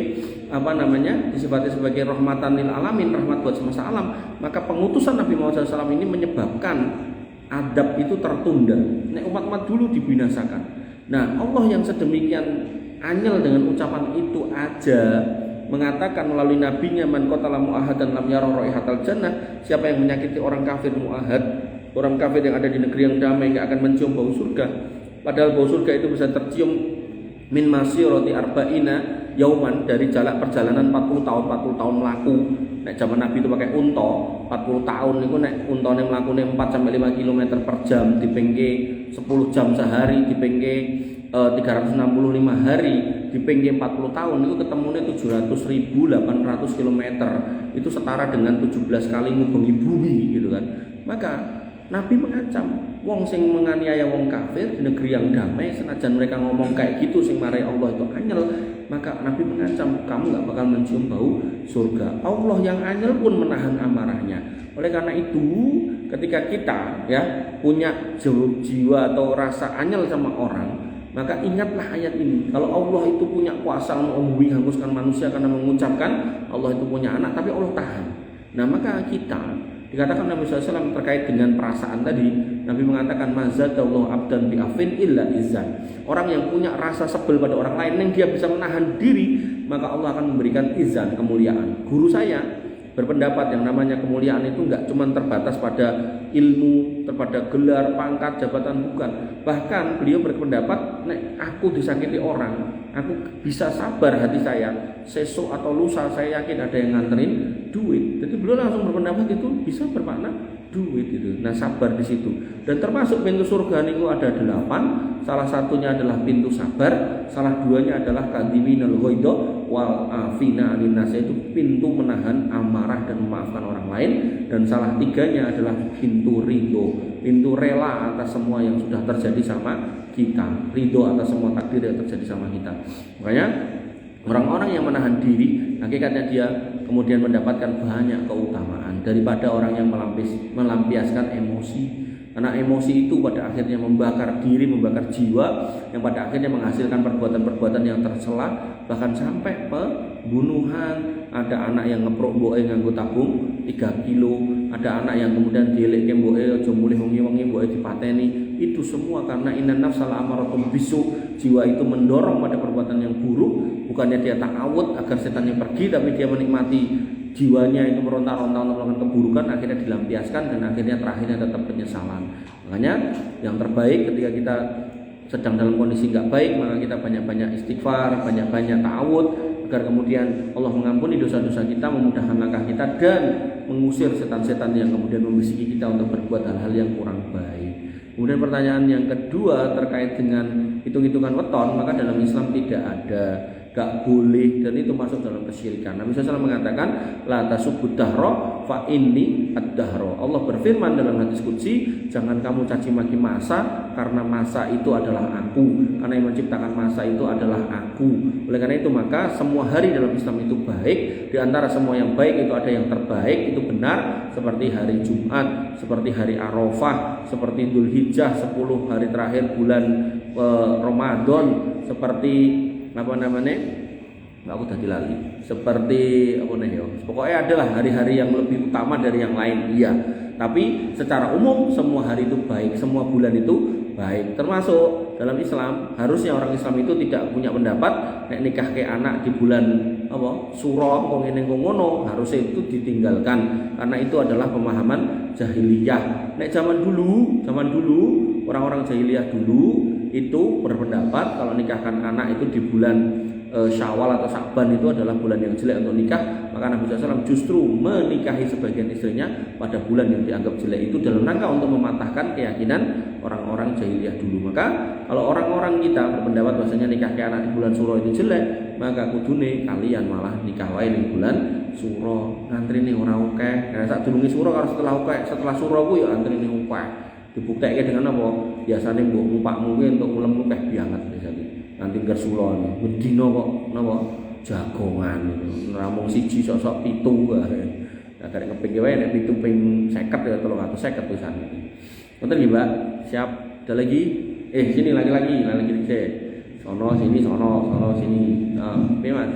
disifati sebagai rahmatan lil alamin, rahmat buat semesta alam. Maka pengutusan Nabi Muhammad SAW ini menyebabkan adab itu tertunda. Nek umat-umat dulu dibinasakan. Nah, Allah yang sedemikian anyel dengan ucapan itu aja mengatakan melalui nabinya, man qatala mu'ahadan lam yara raihatal jannah, siapa yang menyakiti orang kafir mu'ahad, orang kafir yang ada di negeri yang damai, enggak akan mencium bau surga. Padahal bau surga itu bisa tercium min masirati arba'ina yauman, dari jarak perjalanan 40 tahun melaku. Nek zaman Nabi itu pakai unta 40 tahun niku, nek untane mlakune 4 sampai 5 km per jam, dipengke 10 jam sehari, dipengke 365 hari, dipengke 40 tahun itu ketemunya 700.800 km. Itu setara dengan 17 kali ngubengi bumi gitu kan. Maka Nabi mengancam wong sing menganiaya wong kafir di negeri yang damai, senajan mereka ngomong kayak gitu sing marai Allah itu anyel, maka Nabi mengancam kamu gak bakal mencium bau surga. Allah yang anyel pun menahan amarahnya. Oleh karena itu, ketika kita ya punya jiwa atau rasa anyel sama orang, maka ingatlah ayat ini. Kalau Allah itu punya kuasa menghanguskan manusia karena mengucapkan Allah itu punya anak, tapi Allah tahan. Nah, maka kita dikatakan Nabi SAW terkait dengan perasaan tadi, Nabi mengatakan mazadallahu abdan bi'afin illa izzan. Orang yang punya rasa sebel pada orang lain yang dia bisa menahan diri, maka Allah akan memberikan izan, kemuliaan. Guru saya berpendapat yang namanya kemuliaan itu enggak cuma terbatas pada ilmu, terhadap gelar, pangkat, jabatan, bukan. Bahkan beliau berpendapat, nek aku disakiti orang, aku bisa sabar hati saya, sesuk atau lusa saya yakin ada yang nganterin duit. Jadi beliau langsung berpendapat itu bisa bermakna duit itu. Nah, sabar di situ. Dan termasuk pintu surga niku ada 8. Salah satunya adalah pintu sabar, salah duanya adalah kadhiminal ghaidha wal afina 'anil nas, itu pintu menahan amarah dan memaafkan orang lain, dan salah tiganya adalah pintu ridho, pintu rela atas semua yang sudah terjadi sama kita, ridho atas semua takdir yang terjadi sama kita. Makanya orang-orang yang menahan diri, hakikatnya dia kemudian mendapatkan banyak keutamaan daripada orang yang melampiaskan emosi. Karena emosi itu pada akhirnya membakar diri, membakar jiwa, yang pada akhirnya menghasilkan perbuatan-perbuatan yang tercela, bahkan sampai pembunuhan. Ada anak yang ngeprok mboke nganggo tabung 3 kilo, ada anak yang kemudian dielekke mboke aja mulih wengi-wengi mboke dipateni. Itu semua karena innan nafsal amaratum bisu, jiwa itu mendorong pada perbuatan yang buruk. Bukannya dia takawut agar setannya pergi, tapi dia menikmati jiwanya itu meronta-ronta untuk melakukan keburukan, akhirnya dilampiaskan dan akhirnya terakhirnya tetap penyesalan. Makanya yang terbaik ketika kita sedang dalam kondisi nggak baik, maka kita banyak-banyak istighfar, banyak-banyak ta'awud, agar kemudian Allah mengampuni dosa-dosa kita, memudahkan langkah kita, dan mengusir setan-setan yang kemudian membisiki kita untuk berbuat hal-hal yang kurang baik. Kemudian pertanyaan yang kedua terkait dengan hitung-hitungan weton, maka dalam Islam tidak ada, gak boleh, dan itu masuk dalam kesyirikan. Nabi SAW mengatakan la tasubud dahra fa inni ad-dahra. Allah berfirman dalam hadis qudsi, jangan kamu caci maki masa, karena masa itu adalah aku, karena yang menciptakan masa itu adalah aku. Oleh karena itu maka semua hari dalam Islam itu baik. Di antara semua yang baik itu ada yang terbaik, itu benar, seperti hari Jumat, seperti hari Arafah, seperti Dzulhijjah 10 hari terakhir bulan Ramadan, seperti apa namanya? Aku tadi lali. Seperti apa nih ya? Pokoknya adalah hari-hari yang lebih utama dari yang lain. Iya. Tapi secara umum semua hari itu baik, semua bulan itu baik. Termasuk dalam Islam, harusnya orang Islam itu tidak punya pendapat nek nikah ke anak di bulan apa? Suro kok ngene kok ngono, harusnya itu ditinggalkan karena itu adalah pemahaman jahiliyah. Nek zaman dulu orang-orang jahiliyah dulu itu berpendapat kalau nikahkan anak itu di bulan Syawal atau Sa'ban itu adalah bulan yang jelek untuk nikah, maka Nabi SAW justru menikahi sebagian istrinya pada bulan yang dianggap jelek itu dalam rangka untuk mematahkan keyakinan orang-orang jahiliyah dulu. Maka kalau orang-orang kita berpendapat bahwasanya nikah ke anak di bulan Suro itu jelek, maka kudune kalian malah nikah wae di bulan Suro. Ngantrine ora akeh. Nek sak durunge Suro karo setelah Suro ku ya antrine akeh. Dibuktekke dengan apa? Biasane mbok umpakmu kuwi entuk ulem akeh banget biasane. Nanti gersulon, bendino kok napa jagongan ramung siji sok-sok 7 wae. Nah, karek keping wae nek 7 ping 50 ya 350 pisan. Ngoten nggih, Mbak. Siap. Ada lagi? Sini lagi-lagi sik. Sono sini. Nah, piye Mas?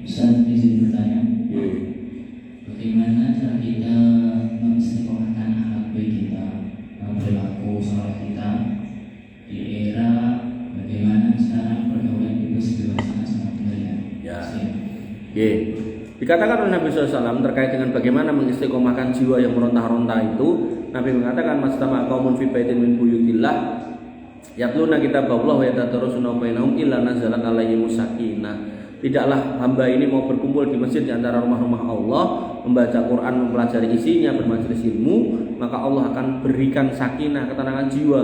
Bisa izin bertanya. Bagaimana cara kita mengistiqomahkan akhlak kita, perilaku sholat kita di era bagaimana sekarang pergaulan itu sebebasnya sangat mulia. Ya. Dikatakan oleh Nabi SAW terkait dengan bagaimana mengistiqomahkan jiwa yang meronta-ronta itu, Nabi mengatakan mastama qaumun fi baitin min buyutillah yatluna kitaballah wa yatadarusuna bainahum illa nazalat alaihimus sakinah. Tidaklah hamba ini mau berkumpul di masjid di antara rumah-rumah Allah, membaca Quran, mempelajari isinya, bermajelis ilmu, maka Allah akan berikan sakinah, ketenangan jiwa.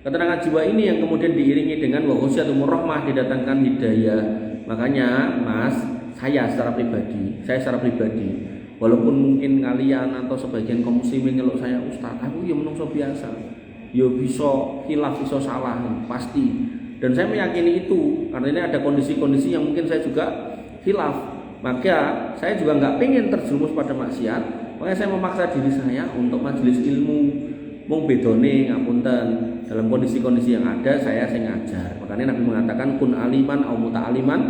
Ketenangan jiwa ini yang kemudian diiringi dengan wa ghusyatumur rahmah, didatangkan hidayah. Makanya Mas, saya secara pribadi, walaupun mungkin kalian atau sebagian kaum muslimin nyeluk saya ustaz, aku ya menungso biasa, ya bisa khilaf, bisa salah, pasti. Dan saya meyakini itu, karena ini ada kondisi-kondisi yang mungkin saya juga khilaf. Maka saya juga nggak pengen terjerumus pada maksiat. Makanya saya memaksa diri saya untuk majelis ilmu. Mung bedone ngapunten, dalam kondisi-kondisi yang ada saya ngajar. Makanya Nabi mengatakan kun aliman au muta'aliman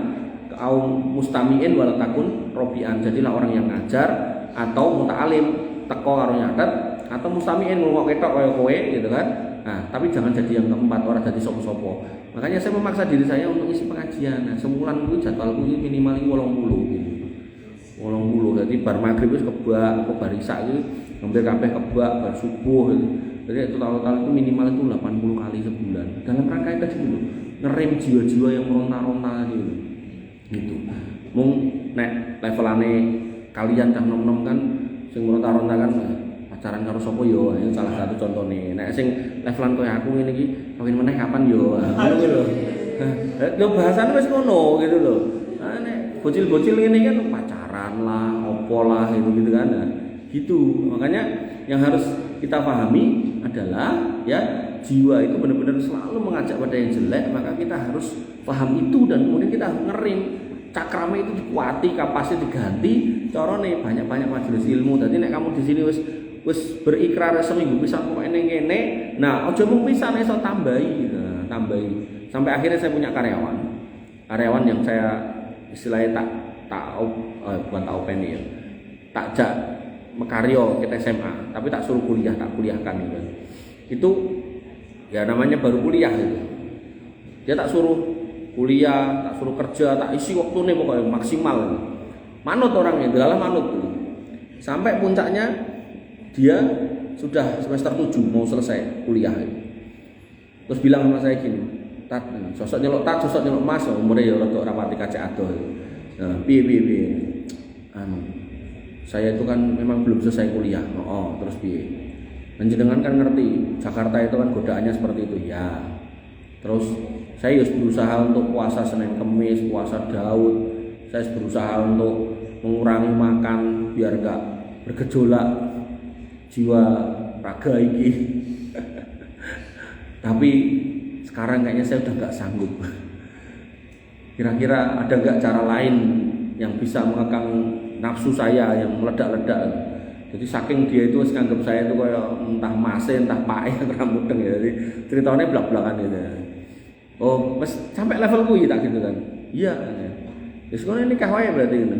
au mustami'in wala takun robian. Jadilah orang yang ngajar atau muta'alim teko karo nyatet, atau mustami'in ngomong ketok kaya kowe gitu kan. Nah, tapi jangan jadi yang keempat, orang jadi sopo-sopo. Makanya saya memaksa diri saya untuk isi pengajian. Nah, sebulan itu jadwalku ini minimal 80 gitu. 80. Jadi bar maghrib wis kebak, bar isya itu hampir kabeh kebak, bar subuh gitu. Jadi total itu minimal itu 80 kali sebulan. Dalam rangka itu dulu ngerem jiwa-jiwa yang meronta-ronta gitu. Gitu. Mung nek levelane kalian cah nom-nom kan sing meronta-ronta kan pacaran karo sapa yo, ini salah satu contohnya. Nek sing levelan koyo aku ngene iki kawin meneh kapan yo. Ngono kuwi lho. Lho bahasane wis ngono gitu lho. Nah, nek bocil-bocil ngene kan pacaran lah, opo lah gitu kan. Nah, gitu. Makanya yang harus kita pahami adalah ya jiwa itu benar-benar selalu mengajak pada yang jelek, maka kita harus paham itu dan kemudian kita ngerim. Cakrame itu dikuati, kapasnya diganti. Carane banyak-banyak majelis ilmu. Dadi nek kamu di sini wis berikrar seminggu pisan kok kene. Nah, aja mung pisan iso tambahi. Nah, tambahi. Sampai akhirnya saya punya karyawan. Karyawan yang saya istilahnya bukan tak openi ya. Tak jak mekaryo kita SMA, tapi tak suruh kuliah, tak kuliahkan gitu. Itu ya namanya baru kuliah gitu. Dia tak suruh kuliah, tak suruh kerja, tak isi waktune pokoknya maksimal. Manut orangnya, dalam manut. Sampai puncaknya dia sudah semester 7 mau selesai kuliah. Terus bilang sama saya gini, "Tat, sosok nyelok Mas, umurnya ya rada rapati kacek adoh." Nah, piye. Saya itu kan memang belum selesai kuliah. Terus piye? Panjenengan kan ngerti, Jakarta itu kan godaannya seperti itu ya. Terus saya harus berusaha untuk puasa Senin Kemis, puasa Daud. Saya berusaha untuk mengurangi makan biar enggak bergejolak jiwa raga ini. Tapi sekarang kayaknya saya udah enggak sanggup. Kira-kira ada enggak cara lain yang bisa mengekang nafsu saya yang meledak-ledak? Jadi saking dia itu nganggap saya itu kayak entah mase, entah pae, entah mudeng ya. Jadi ceritanya belak-belakan gitu. Oh, mas sampai level kuwi tak gitu kan. Iya. Ya sekolah nikah wae berarti gitu.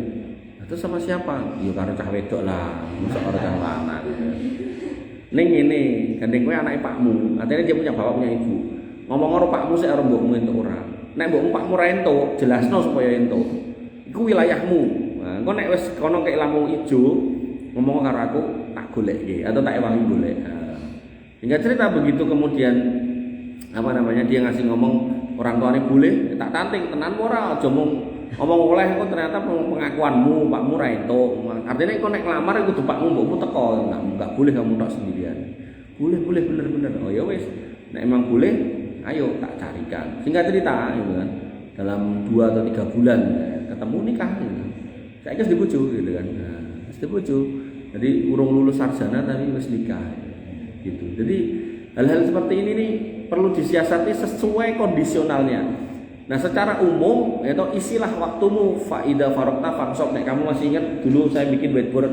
Terus sama siapa? Ya karo cah wedok lah, mosok karo cah lanang gitu. Ning ngene, gandeng kowe anake pakmu. Artinya dia punya bapak punya ibu. Ngomong karo pakmu sik karo mbokmu entuk ora. Nek mbokmu pakmu ra entuk, jelasno supaya entuk. Iku wilayahmu. Nah, engko nek wis kono kek lampu ijo, ngomong karo aku tak golekke atau tak ewangi golek. Hingga cerita begitu kemudian apa namanya, dia ngasih ngomong orang tuanya boleh, tak tanting tenan ora aja ngomong oleh kok ternyata pengakuanmu pakmu ra entuk. Artinya kok nek nglamar iku kudu pakmu mbokmu teko, enggak boleh kamu tok sendirian. Boleh bener. Oh ya wis, nek emang boleh ayo tak carikan. Singkat cerita gitu kan. Dalam 2 atau 3 bulan ketemu nikah gitu. Saya wis dibojo gitu kan. Nah, wis dibojo. Jadi urung lulus sarjana tapi wis nikah. Gitu. Jadi hal-hal seperti ini nih perlu disiasati sesuai kondisionalnya. Nah, secara umum yaitu isilah waktumu faida farokta fangsok. Nek kamu masih ingat dulu saya bikin whiteboard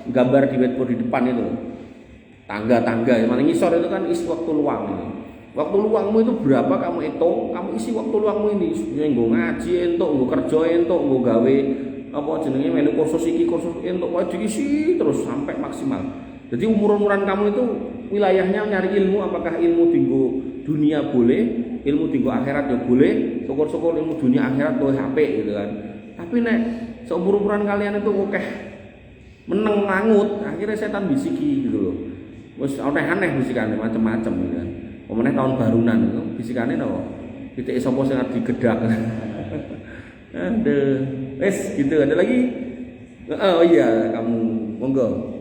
gambar di whiteboard di depan itu. Tangga-tangga yang mana ngisor itu kan isi waktu luang ini. Waktu luangmu itu berapa kamu hitung, kamu isi waktu luangmu ini. Nggo ngaji entuk, nggo kerja entuk, nggo gawe apa jenenge melu kursus iki kursus entuk kok diisi terus sampai maksimal. Jadi umur-umuran kamu itu wilayahnya nyari ilmu, apakah ilmu tinggo dunia boleh, ilmu tinggo akhirat ya boleh, syukur-syukur ilmu dunia akhirat tuh HP gitu kan. Tapi nek seumur-umuran kalian itu akeh meneng langut, akhirnya setan bisiki gitu loh. Wis aneh-aneh bisikane macam-macam gitu kan. Pemenang tahun barunan itu bisikane napa? Titik sapa sing digedak. Aduh, wes gitu. Ada lagi? Oh iya, kamu monggo.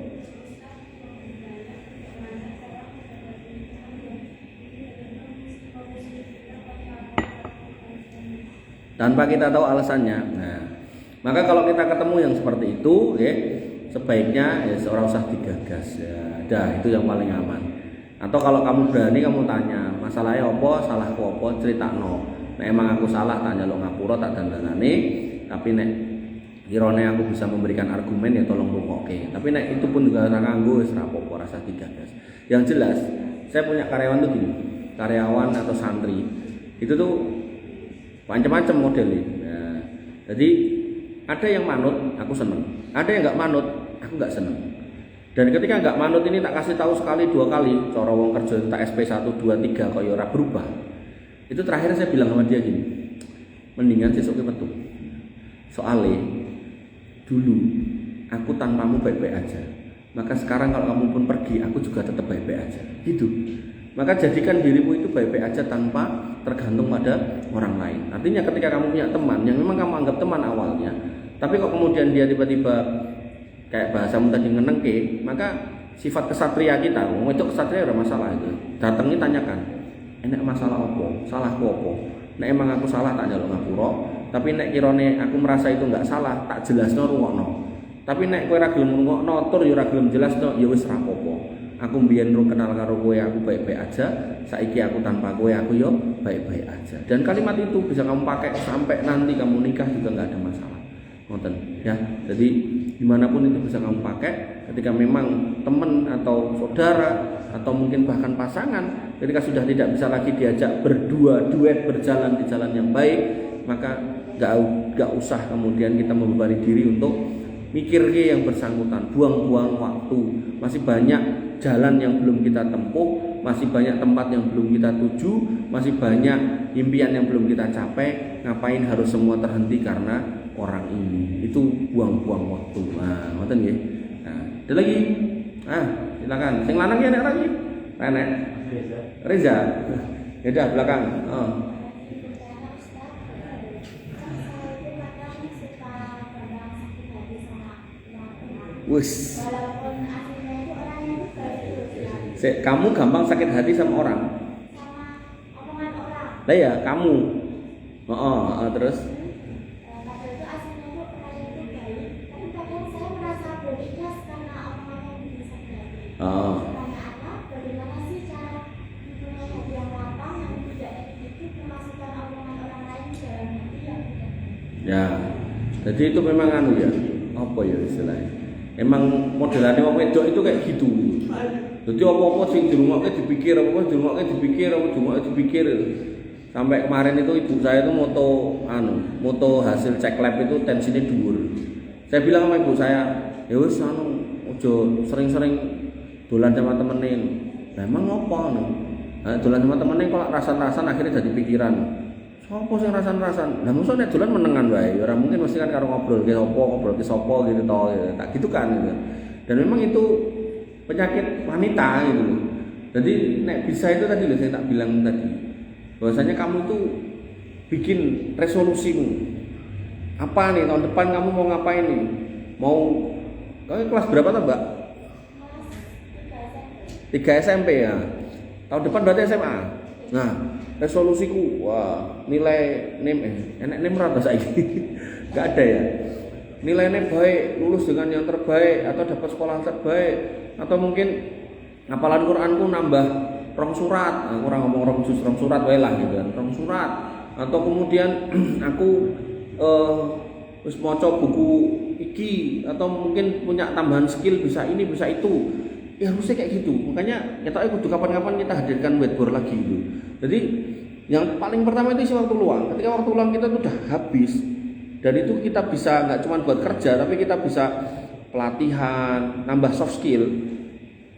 Tanpa kita tahu alasannya. Nah, maka kalau kita ketemu yang seperti itu, ya sebaiknya ya seorang usah digagas. Ya, dah itu yang paling aman. Atau kalau kamu berani kamu tanya, masalahnya apa, salahku apa, critakno. Nek emang aku salah tak njaluk ngapura tak dandanane, tapi nek irone aku bisa memberikan argumen ya tolong rungokke. Tapi nek itu pun juga ora kanggo wis ra apa-apa, rasa digagas. Yang jelas, saya punya karyawan tuh gini, karyawan atau santri. Itu tuh macam-macam modelnya. Nah, jadi ada yang manut, aku seneng. Ada yang enggak manut, aku enggak seneng. Dan ketika enggak manut ini tak kasih tahu sekali 2 kali, cara wong kerja tak SP 1 2 3 kok ya ora berubah. Itu terakhir saya bilang sama dia gini, mendingan sesuk ke metu. Soalnya dulu aku tanpamu baik-baik aja. Maka sekarang kalau kamu pun pergi, aku juga tetap baik-baik aja. Gitu. Maka jadikan dirimu itu baik-baik aja tanpa tergantung pada orang lain. Artinya ketika kamu punya teman yang memang kamu anggap teman awalnya, tapi kok kemudian dia tiba-tiba kayak bahasamu tadi ngenengke, maka sifat kesatria kita, itu kesatria ada masalah itu. Datangi tanyakan, enak masalah apa? Salahku apa? Nek emang aku salah tak njaluk ngapura, tapi nek kirane aku merasa itu enggak salah, tak jelasno rungokno. Tapi nek kowe ora gelem rungokno, tur ya ora gelem jelasno, ya wis ra apa-apa. Aku mbiyen kenal karo kowe aku baik-baik aja, saiki aku tanpa kowe aku yo baik-baik aja. Dan kalimat itu bisa kamu pakai sampai nanti kamu nikah juga enggak ada masalah. Ngoten ya. Jadi dimanapun itu bisa kamu pakai ketika memang teman atau saudara atau mungkin bahkan pasangan ketika sudah tidak bisa lagi diajak berdua duet berjalan di jalan yang baik, maka enggak usah kemudian kita membebani diri untuk mikir yang bersangkutan, buang-buang waktu. Masih banyak jalan yang belum kita tempuh, masih banyak tempat yang belum kita tuju, masih banyak impian yang belum kita capai. Ngapain harus semua terhenti karena orang ini? Itu buang-buang waktu. Nah, ngoten nggih. Nah, ada lagi? Silakan. Sing lanang ya nek lagi. Renek. Reza. Ya belakang. Oh. Wus. Kamu gampang sakit hati sama orang? Sama omongan orang. Lah ya, kamu. Terus? Ya, jadi itu memang ya, apa ya istilahnya? Emang modelannya wong wedok itu kayak gitu. Jadi apa-apa sing dirungokke dipikir, apa-apa dirungokke dipikir, apa dirungokke dipikir. Sampai kemarin itu ibu saya itu moto hasil cek lab itu tensinya dhuwur. Saya bilang sama ibu saya, ya wis ojo sering-sering dolan sama temenin. Lah emang ngopo dolan sama temenin kok rasan-rasan akhirnya jadi pikiran. Sopo sing rasan-rasan? Lah mosok nek dolan menengan wae, ora mungkin mesti kan karo ngobrol ke sapa gitu to, tak gitu kan gitu. Dan memang itu penyakit wanita gitu. Jadi nek bisa itu tadi loh saya tak bilang tadi. bahwasanya kamu itu bikin resolusimu. Apa nih tahun depan kamu mau ngapain nih? Kamu kelas berapa tuh, Mbak? 3 SMP ya. Tahun depan berarti SMA. Nah, resolusiku, wah, nilai enak NIM rata saiki. Enggak ada ya. Nilainya baik, lulus dengan yang terbaik atau dapat sekolah terbaik atau mungkin hafalan Quranku nambah 2 surat. Nah, orang ngomong 2 surat wae lah gitu kan. 2 surat atau kemudian aku terus maca buku iki atau mungkin punya tambahan skill bisa ini bisa itu. Ya harusnya kayak gitu. Makanya kita kudu kapan-kapan kita hadirkan whiteboard lagi gitu. Jadi yang paling pertama itu isi waktu luang. Ketika waktu luang kita tuh udah habis dan itu kita bisa nggak cuma buat kerja tapi kita bisa pelatihan, nambah soft skill.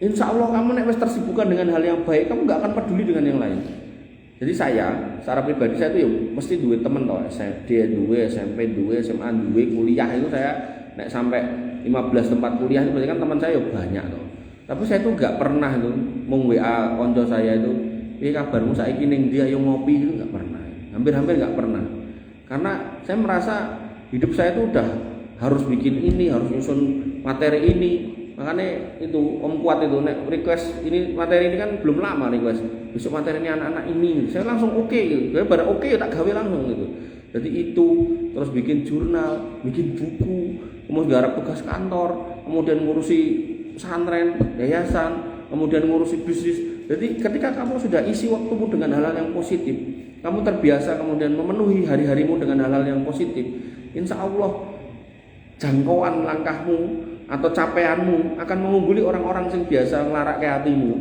Insya Allah kamu nek wis tersibukkan dengan hal yang baik, kamu nggak akan peduli dengan yang lain. Jadi saya, secara pribadi saya itu ya mesti duit temen toh, SD duwe, SMP duwe, SMA duwe, kuliah itu saya nek sampai 15 tempat kuliah itu berarti kan teman saya ya banyak toh. Tapi saya tuh nggak pernah tuh meng WA konco saya itu, "Piye kabarmu saiki ning ndi ayo ngopi?" Itu nggak pernah. Hampir nggak pernah. Karena saya merasa hidup saya itu udah harus bikin ini, harus nyusun materi ini. Makanya itu Om Kuat itu nek request ini materi ini kan belum lama request. Besok materi ini anak-anak ini. Saya langsung oke gitu. Saya pada oke tak gawe langsung gitu. Jadi itu terus bikin jurnal, bikin buku, kemudian garap tugas kantor, kemudian ngurusi pesantren, yayasan, kemudian ngurusi bisnis. Jadi ketika kamu sudah isi waktumu dengan hal-hal yang positif, kamu terbiasa kemudian memenuhi hari-harimu dengan hal-hal yang positif, insya Allah jangkauan langkahmu atau capaianmu akan mengungguli orang-orang yang biasa ngelarak ke hatimu.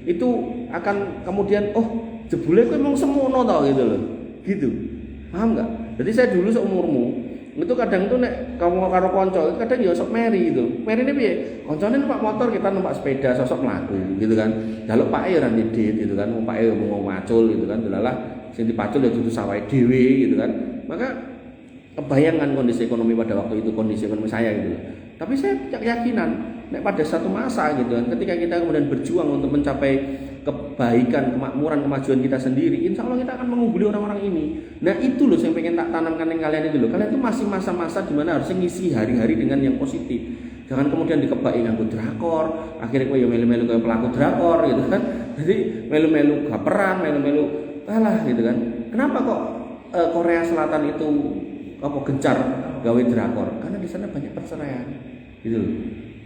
Itu akan kemudian jebule kowe emang semono tau gitu loh. Gitu. Paham enggak? Jadi saya dulu seumurmu itu kadang tuh nek kamu karo kanca kadang ya sok meri gitu. Meri ini piye? Kancane numpak motor, kita numpak sepeda sosok mlaku gitu kan. Jaluk pake ora ndit gitu kan. Pake mau macul gitu kan. Delalah sing dipacul ya dudu sawahe dhewe gitu kan. Maka kebayangan kondisi ekonomi pada waktu itu, kondisi ekonomi saya gitu. Tapi saya punya keyakinan nek pada satu masa gitu kan, ketika kita kemudian berjuang untuk mencapai kebaikan, kemakmuran, kemajuan kita sendiri, insya Allah kita akan mengungguli orang-orang ini. Nah itu loh yang pengen tak tanamkan yang kalian itu loh. Kalian itu masih masa-masa di mana harus ngisi hari-hari dengan yang positif. Jangan kemudian dikebai nganggo drakor, akhirnya kowe yo melu-melu koyo pelaku drakor gitu kan. Jadi melu-melu gaperan, melu-melu kalah gitu kan. Kenapa kok Korea Selatan itu gencar gawe drakor? Karena di sana banyak perceraian. Gitu loh.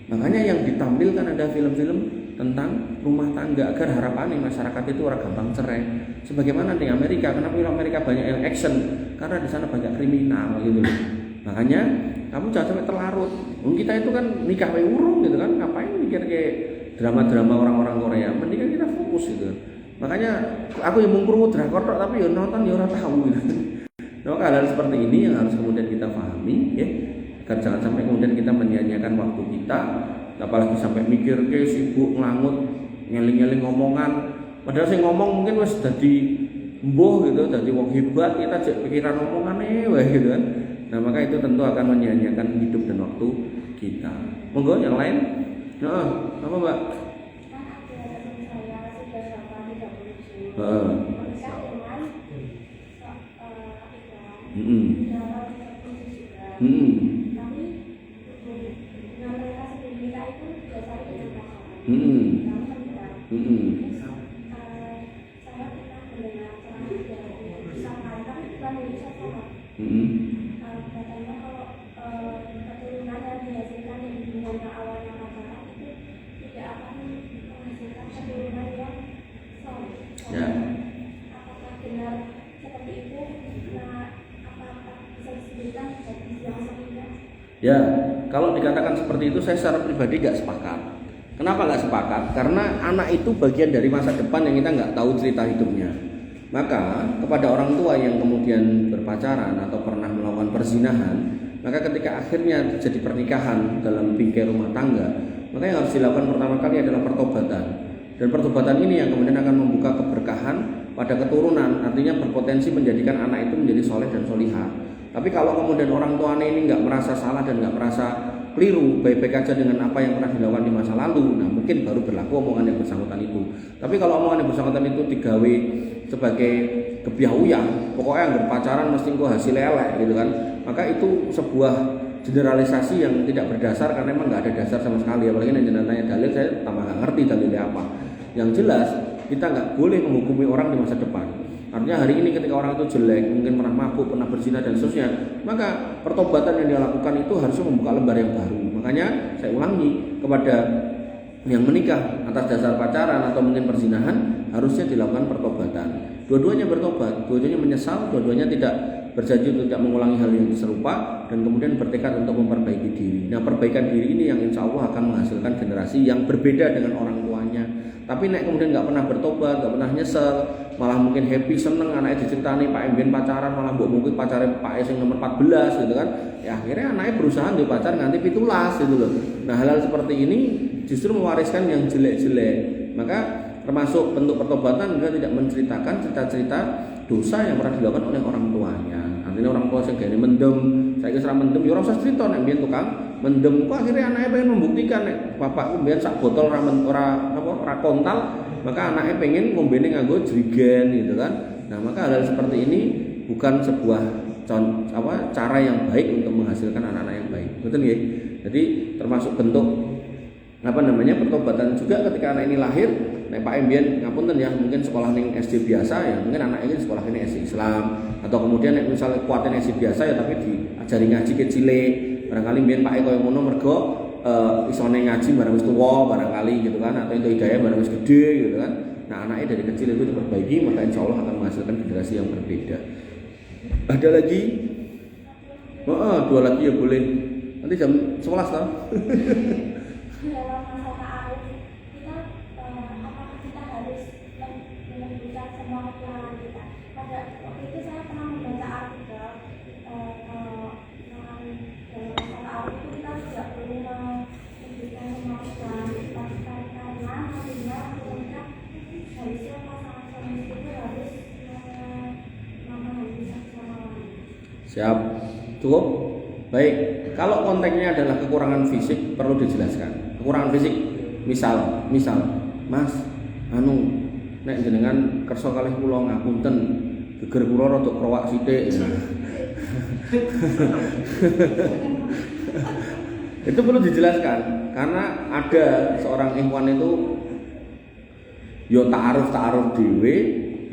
Makanya yang ditampilkan ada film-film tentang rumah tangga agar harapannya masyarakat itu orang gampang cerai. Sebagaimana di Amerika, kenapa film Amerika banyak yang action? Karena di sana banyak kriminal gitu loh. Makanya kamu jangan sampai terlarut. Kita itu kan nikah wae urung gitu kan, ngapain mikir kayak drama-drama orang-orang Korea? Mendingan kita fokus gitu. Makanya aku yang mengkrungu drakor tapi ya nonton ya ora tahu gitu. Nah, hal-hal seperti ini yang harus kemudian kita pahami ya. Agar jangan sampai kemudian kita menyia-nyiakan waktu kita, apalagi sampai mikir ke sibuk ngelangut, ngeling-ngeling ngomongan. Padahal saya ngomong mungkin wis dadi mbuh gitu, dadi wong hebat, kita cek pikiran omongane wae gitu kan. Nah, maka itu tentu akan menyia-nyiakan hidup dan waktu kita. Monggo yang lain. Apa Mbak? Ya, kalau dikatakan seperti itu saya secara pribadi nggak sepakat. Kenapa nggak sepakat? Karena anak itu bagian dari masa depan yang kita nggak tahu cerita hidupnya. Maka kepada orang tua yang kemudian berpacaran atau pernah melakukan perzinahan, maka ketika akhirnya terjadi pernikahan dalam bingkai rumah tangga, maka yang harus dilakukan pertama kali adalah pertobatan. Dan pertobatan ini yang kemudian akan membuka keberkahan pada keturunan, artinya berpotensi menjadikan anak itu menjadi soleh dan solihah. Tapi kalau kemudian orang tuanya ini nggak merasa salah dan nggak merasa keliru, baik-baik aja dengan apa yang pernah dilakukan di masa lalu, nah mungkin baru berlaku omongan yang bersangkutan itu. Tapi kalau omongan yang bersangkutan itu digawe sebagai kebiahuyan, pokoknya anggar pacaran mesti engko hasil elek gitu kan. Maka itu sebuah generalisasi yang tidak berdasar karena memang nggak ada dasar sama sekali. Apalagi nanti tanya dalil, saya tambah nggak ngerti dalilnya apa. Yang jelas kita nggak boleh menghukumi orang di masa depan. Artinya hari ini ketika orang itu jelek, mungkin pernah mabuk, pernah berzina dan seterusnya, maka pertobatan yang dia lakukan itu harusnya membuka lembar yang baru. Makanya saya ulangi kepada yang menikah atas dasar pacaran atau mungkin perzinahan, harusnya dilakukan pertobatan. Dua-duanya bertobat, dua-duanya menyesal, dua-duanya tidak berjanji untuk tidak mengulangi hal yang serupa, dan kemudian bertekad untuk memperbaiki diri. Nah, perbaikan diri ini yang insya Allah akan menghasilkan generasi yang berbeda dengan orang tuanya. Tapi nek kemudian nggak pernah bertobat, nggak pernah nyesel, malah mungkin happy, seneng anaknya diceritani Pak Mbien pacaran, malah mbok mungkin pacarnya Pak S yang nomor 14 gitu kan. Ya akhirnya anaknya berusaha untuk pacar nganti 17 gitu loh. Nah, hal-hal seperti ini justru mewariskan yang jelek-jelek. Maka termasuk bentuk pertobatan juga tidak menceritakan cerita-cerita dosa yang pernah dilakukan oleh orang tuanya. Artinya orang tua sing gene mendem, saiki ora mendem ya ora usah cerita nek mbiyen tukang mendem. Kok akhirnya anaknya pengen membuktikan nek bapakku mbiyen sak botol ora kontal, maka anaknya pengen ngombene nganggo jerigen gitu kan. Nah, maka hal seperti ini bukan sebuah cara yang baik untuk menghasilkan anak-anak yang baik. Betul nggih? Jadi termasuk bentuk pertobatan juga ketika anak ini lahir. Nek Pak Mbien ngapunten ya, mungkin sekolah ning SD biasa ya, mungkin anak ini sekolah ini SD Islam, atau kemudian nek misalnya kuatin SD biasa ya tapi diajari ngaji kecile. Barangkali mbien Pak koyo ngono mergo isone ngaji bareng wis tuwa barangkali gitu kan, atau itu hidayah bareng wis gede gitu kan. Nah, anaknya dari kecil itu diperbaiki, maka insya Allah akan menghasilkan generasi yang berbeda. Ada lagi? Oh, 2 lagi ya boleh. Nanti jam 11 tau. Dalam masa ta'aruf kita apakah kita harus menyebutkan semua kekurangan kita? Pada waktu itu saya pernah membaca artikel dalam masa ta'aruf itu kita tidak perlu menyebutkan semua kekurangan kita karena nantinya ketika harusnya pasangan suami istri itu harus memahami satu sama lain. Siap. Cukup? Baik. Kalau konteksnya adalah kekurangan fisik perlu dijelaskan. Kekurangan fisik, misal, Mas, nek jenengan kersa kalih kula ngapunten, geger kula rada krowak sithik. Itu perlu dijelaskan karena ada seorang ikhwan itu yo ta'aruf dhewe,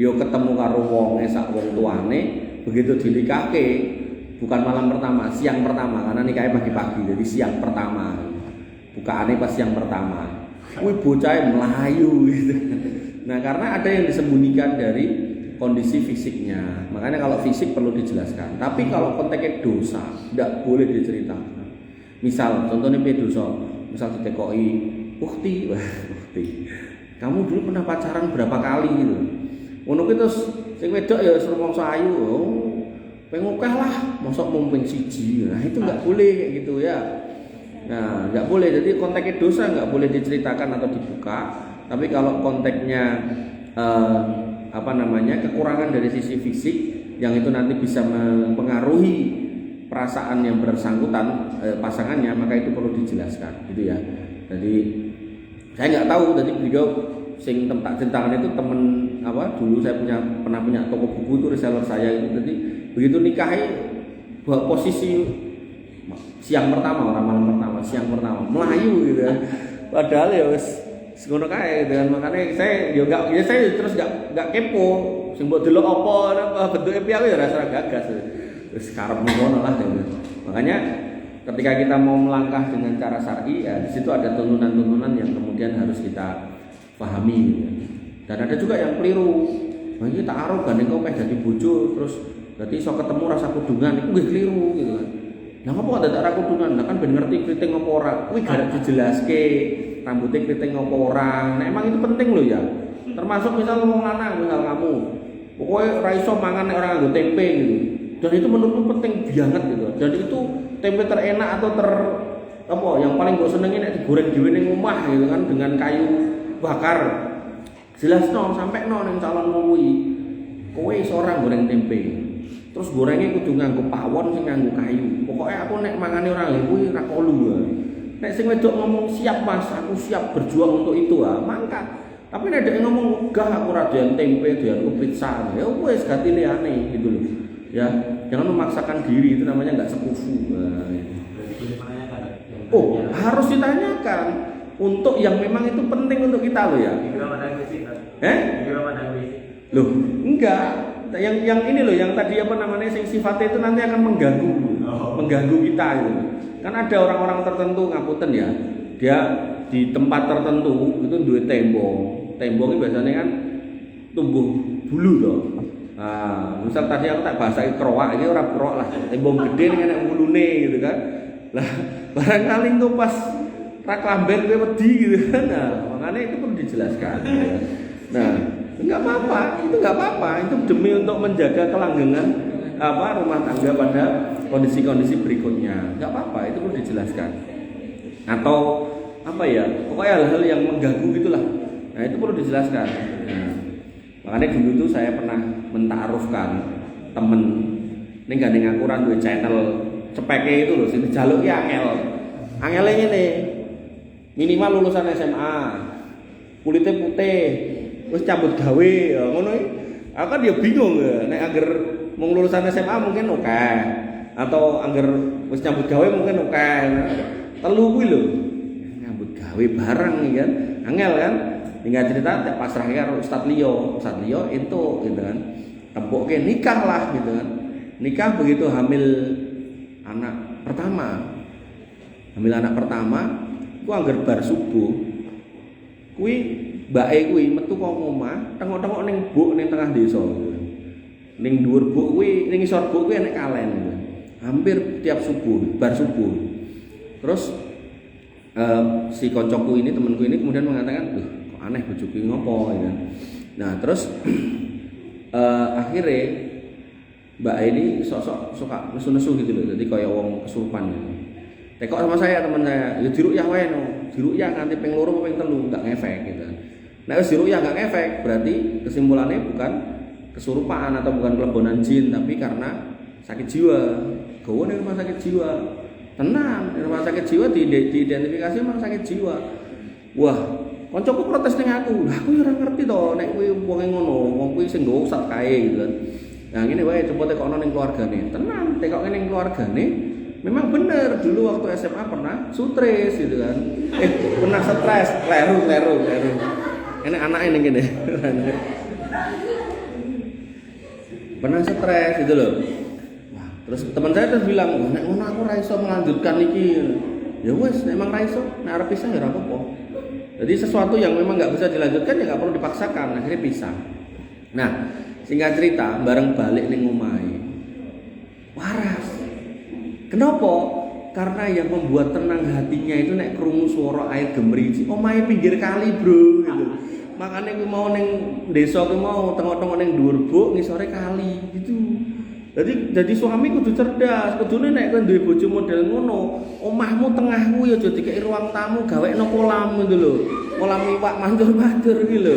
yo ketemu karo wonge sak wong tuane, begitu dinikahke bukan malam pertama, siang pertama karena nikahnya pagi-pagi, jadi siang pertama. Bukaannya pas yang pertama, wih bocah melayu gitu. Nah, karena ada yang disembunyikan dari kondisi fisiknya, makanya kalau fisik perlu dijelaskan. Tapi kalau konteksnya dosa, tidak boleh diceritakan. Misal, contohnya dosa, misal ditekoi, ukti, kamu dulu pernah pacaran berapa kali gitu. Ngono ki terus sing wedok ya suruh mongso ayu, pengokeh lah, mosok mumping siji. Nah, itu nggak boleh kayak gitu ya. Nah, nggak boleh. Jadi konteksnya dosa nggak boleh diceritakan atau dibuka. Tapi kalau konteksnya kekurangan dari sisi fisik yang itu nanti bisa mempengaruhi perasaan yang bersangkutan pasangannya, maka itu perlu dijelaskan, gitu ya. Jadi saya nggak tahu. Jadi beliau sing tak ceritakan itu temen dulu saya pernah punya toko buku itu reseller saya itu. Jadi begitu nikahi posisi siang pertama, orang malam pertama, siang pertama melayu gitu kan. Padahal ya wis ngono kae gitu kan. Makanya saya terus enggak kepo sing mbok delok apa bentuke piye ya rasa gagas. Wis karep ngono lah gitu. Makanya ketika kita mau melangkah dengan cara syar'i ya di situ ada turunan-turunan yang kemudian harus kita pahami gitu. Dan ada juga yang keliru. Nah, iki ta'aruf gandeng kok dadi bojo terus berarti iso ketemu rasa kudungan iku nggih keliru gitu kan. Nah, ngopo ada tak kudunan? Nah, kan ben ngerti kriting ngopo ora. Kuwi garap dijelaske, rambutnya kriting ngopo ora. Nah, emang itu penting loh ya. Termasuk misal wong lanang, misal kamu, pokoknya ora iso mangan nek ora nganggo tempe gitu. Dan itu menurutku penting banget gitu. Dan itu tempe terenak atau yang paling mbok senengi nek digoreng dhewe ning omah gitu kan dengan kayu bakar. Jelasno sampekno ning calonmu kuwi. Kowe iso ora goreng tempe. Terus gorengnya kudu nganggo pawon sing nganggo kayu. Pokoknya aku nek mangane ora lha kuwi ra kolu. Nek sing wedok ngomong siap Mas, aku siap berjuang untuk itu mangkat. Tapi nek dhek ngomong gah aku ra doyan tempe, doyan pizza, ya wis ganti liyane gitu loh. Ya, jangan memaksakan diri, itu namanya enggak sekufu. Nah, gitu. Oh, harus ditanyakan untuk yang memang itu penting untuk kita loh ya. Loh, enggak. Yang ini loh, yang tadi apa namanya sing sifatnya itu nanti akan mengganggu kita gitu. Kan ada orang-orang tertentu ngapunten ya. Dia di tempat tertentu itu duwe tembok. Tembok itu biasanya kan tumbuh bulu toh. Nah, misal tadi aku tak bahasai kerowak, ini orang kerowak lah. Tembok gede ini enak bulune gitu kan. Lah, barangkali itu pas rak lamber gue wedi gitu kan. Nah, makanya itu perlu dijelaskan. Nah, enggak apa-apa, itu enggak apa-apa. Itu demi untuk menjaga kelanggengan rumah tangga pada kondisi-kondisi berikutnya. Enggak apa-apa, itu perlu dijelaskan. Atau apa ya? Pokoknya hal-hal yang mengganggu gitulah. Nah, itu perlu dijelaskan. Nah, makanya dulu tuh saya pernah mentarufkan temen ini gak ning aku ora duwe channel cepeke itu loh, sing dijaluki angele ngene. Minimal lulusan SMA, kulitnya putih, terus cabut gawe, ngono iki. Aku kan dia bingung ya, nek angger mung lulusan SMA mungkin oke, atau angger wis cabut gawe mungkin oke. Telu kuwi lho. Nyambut gawe bareng kan, angel kan. Tinggal cerita tak pasrah karo Ustaz Lio itu gitu kan. Tempoke nikah lah gitu kan. Nikah begitu hamil anak pertama. Ku angger bar subuh. Kuwi mbake kuwi metu kok omah, tengok-tengok ning buk ning tengah desa. Ning dhuwur buk kuwi, ning isor buk kuwi enek kalen. Hampir tiap subuh, bar subuh. Terus si koncoku ini, temanku ini kemudian mengatakan, kok aneh bojoku ngopo ya. Nah, terus akhirnya Mbak ini sok-sok suka nesu-nesu gitu loh. Jadi kayak wong kesurupan gitu. Tekok sama saya, teman saya, ya diruqyah wae no. Diruqyah nganti ping 2 apa ping 3 enggak ngefek gitu. Nah, wis diruqyah enggak ngefek, berarti kesimpulannya bukan kesurupan atau bukan kelebonan jin, tapi karena sakit jiwa. Gowo ning rumah sakit jiwa. Tenang, di rumah sakit jiwa diidentifikasi memang sakit jiwa. Wah, koncoku protes ning aku. Lah aku ora ngerti to nek kuwi wong ngono, wong kuwi sing nggo usat kae gitu kan. Nah, ngene wae coba tekokno ning keluargane. Tenang, tekok ning keluargane. Memang benar dulu waktu SMA pernah stres gitu kan. Pernah stres, kleru. Ini anaknya ning kene. Pernah stres gitu loh. Terus teman saya terus bilang, nek ngono aku ra iso melanjutkan iki. Ya wes, memang ra iso, nek arep pisah ya ora apa-apa. Jadi sesuatu yang memang enggak bisa dilanjutkan ya enggak perlu dipaksakan, akhirnya pisah. Nah, singkat cerita, bareng balik ning omahe. Waras. Kenapa? Karena yang membuat tenang hatinya itu nek krungu swara air gemericik. Omahe pinggir kali, Bro, gitu. Makanya gue mau ning desa gue mau tengok-tengok ning dhuwur buk ngisore kali gitu. Jadi suami kudu cerdas, kudune nek kowe duwe bojo model ngono, omahmu tengah kuwi aja dikeki ruang tamu, gawekno kolam gitu lho. Kolam iwak manjur-manjur iki lho.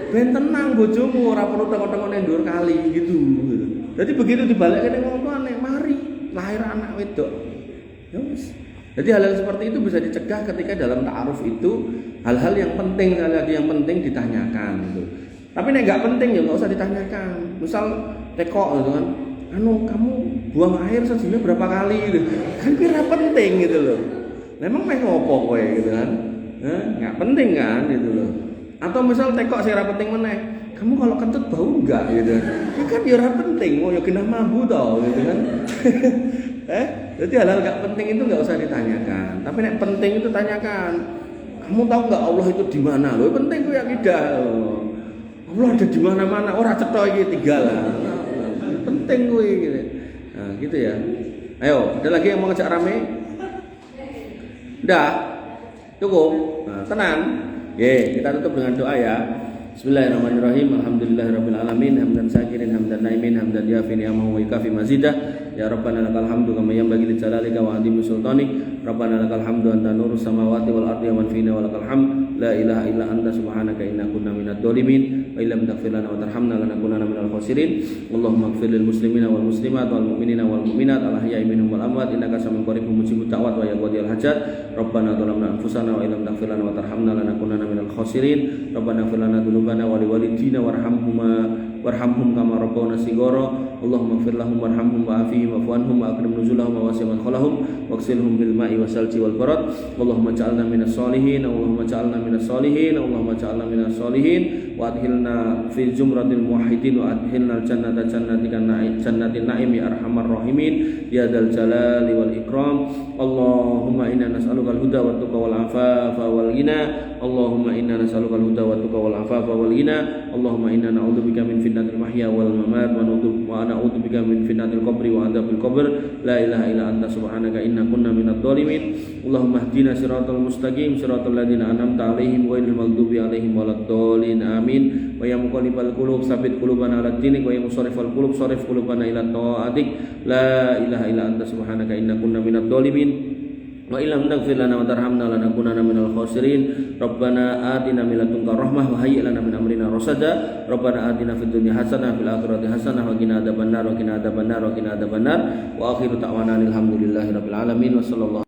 Ben tenang bojomu, ora perlu tengok-tengok ning dhuwur kali gitu. Jadi begitu dibalikke ning wong tuane, mari lahir anak wedok. Ya wis. Jadi hal-hal seperti itu bisa dicegah ketika dalam ta'aruf itu hal-hal yang penting, yang penting ditanyakan gitu. Tapi nek enggak penting ya enggak usah ditanyakan. Misal tekok gitu kan. Kamu buang air sejumlah berapa kali gitu. Kan kira penting gitu loh. Memang pengen ngopo kowe gitu kan. Enggak penting kan gitu loh. Atau misal tekok sing ora penting meneh. Kamu kalau kentut bau enggak gitu. Ya kan ya ora penting, mau ya kena mambu toh gitu kan. Jadi hal-hal enggak penting itu enggak usah ditanyakan. Tapi nek penting itu tanyakan. Kamu tahu enggak Allah itu di mana? Loh penting kuwi akidah. Allah ada di mana-mana. Ora cetha iki tinggal lah. Penting gue gitu. Nah, gitu ya. Ayo, ada lagi yang mau ngejak rame? Udah. Cukup. Nah, tenang. Kita tutup dengan doa ya. Bismillahirrahmanirrahim. Alhamdulillahirabbil alamin. Hamdan syakirin, hamdan naimin, hamdan yafin ni'amahu wa yukafi mazidah. Ya Rabbana lakal hamdu kama yanbaghi li jalalika wa 'azimi sultanik. Rabbana lakal hamdu anta nurus samawati wal ardi wa man fina wa lakal hamd. la ilaha illa anta subhanaka inna kunna minadh dhalimin wa illam taghfir lana wa tarhamna lanakunanna minal khasirin. Allahumma ighfir lil muslimina wal muslimat wal mu'minina wal mu'minat al ahya'i minhum wal amwat innaka sami'un qaribun mujibud da'wat wa ya qadiyal hajat. Rabbana zalamna anfusana wa illam taghfir lana wa tarhamna lanakunanna minal khasirin. Rabbana ighfir lana dzunubana wa liwalidina warhamhum kama rabbawna shighara. Allahumma ighfir lahum warhamhum wa'afihim wa'fu anhum wa akrim nuzulahum wa wasi' madkhalahum waghsilhum bil ma'i wasalji wal barad. Allahumma ja'alna minas solihin, Allahumma ja'alna minas solihin, Allahumma ja'alna minas solihin wa adkhilna fi zumratil muwahhidin wa adkhilna jannata jannatin na'im ya arhamar rahimin ya dzal jalali wal ikram. Allahumma inna nas'aluka al-huda wat tuqa wal afafa wal ghina. Allahumma inna nas'aluka al-huda wat tuqa wal afafa wal ghina. Allahumma inna na'udzubika min fitnatil mahya wal mamat wa na'udzubika min fitnatil qabri wa adzabil qabr. La ilaha illa anta subhanaka inna kunna minadh dhalimin. Allahumma ihdina siratal mustaqim siratal ladzina an'amta 'alaihim ghairil maghdubi 'alaihim waladdallin. Amin. Wa ya muqallibal qulub tsabbit qulubana 'ala dinik wa ya musarrifal qulub sarrif qulubana ila ta'atik. La ilaha illa anta subhanaka inna kunna minadh dhalimin. Wa illam taghfir lana wa tarhamna lanakunanna minal khasirin. Rabbana atina min ladunka rahmah wa hayyi lana min amrina rasada. Rabbana atina fid dunya hasanah fil akhirati hasanah wa qina adzabannar wa qina adzabannar wa qina adzabannar. Wa akhiru ta'wana alhamdulillahi rabbil alamin wa sallallahu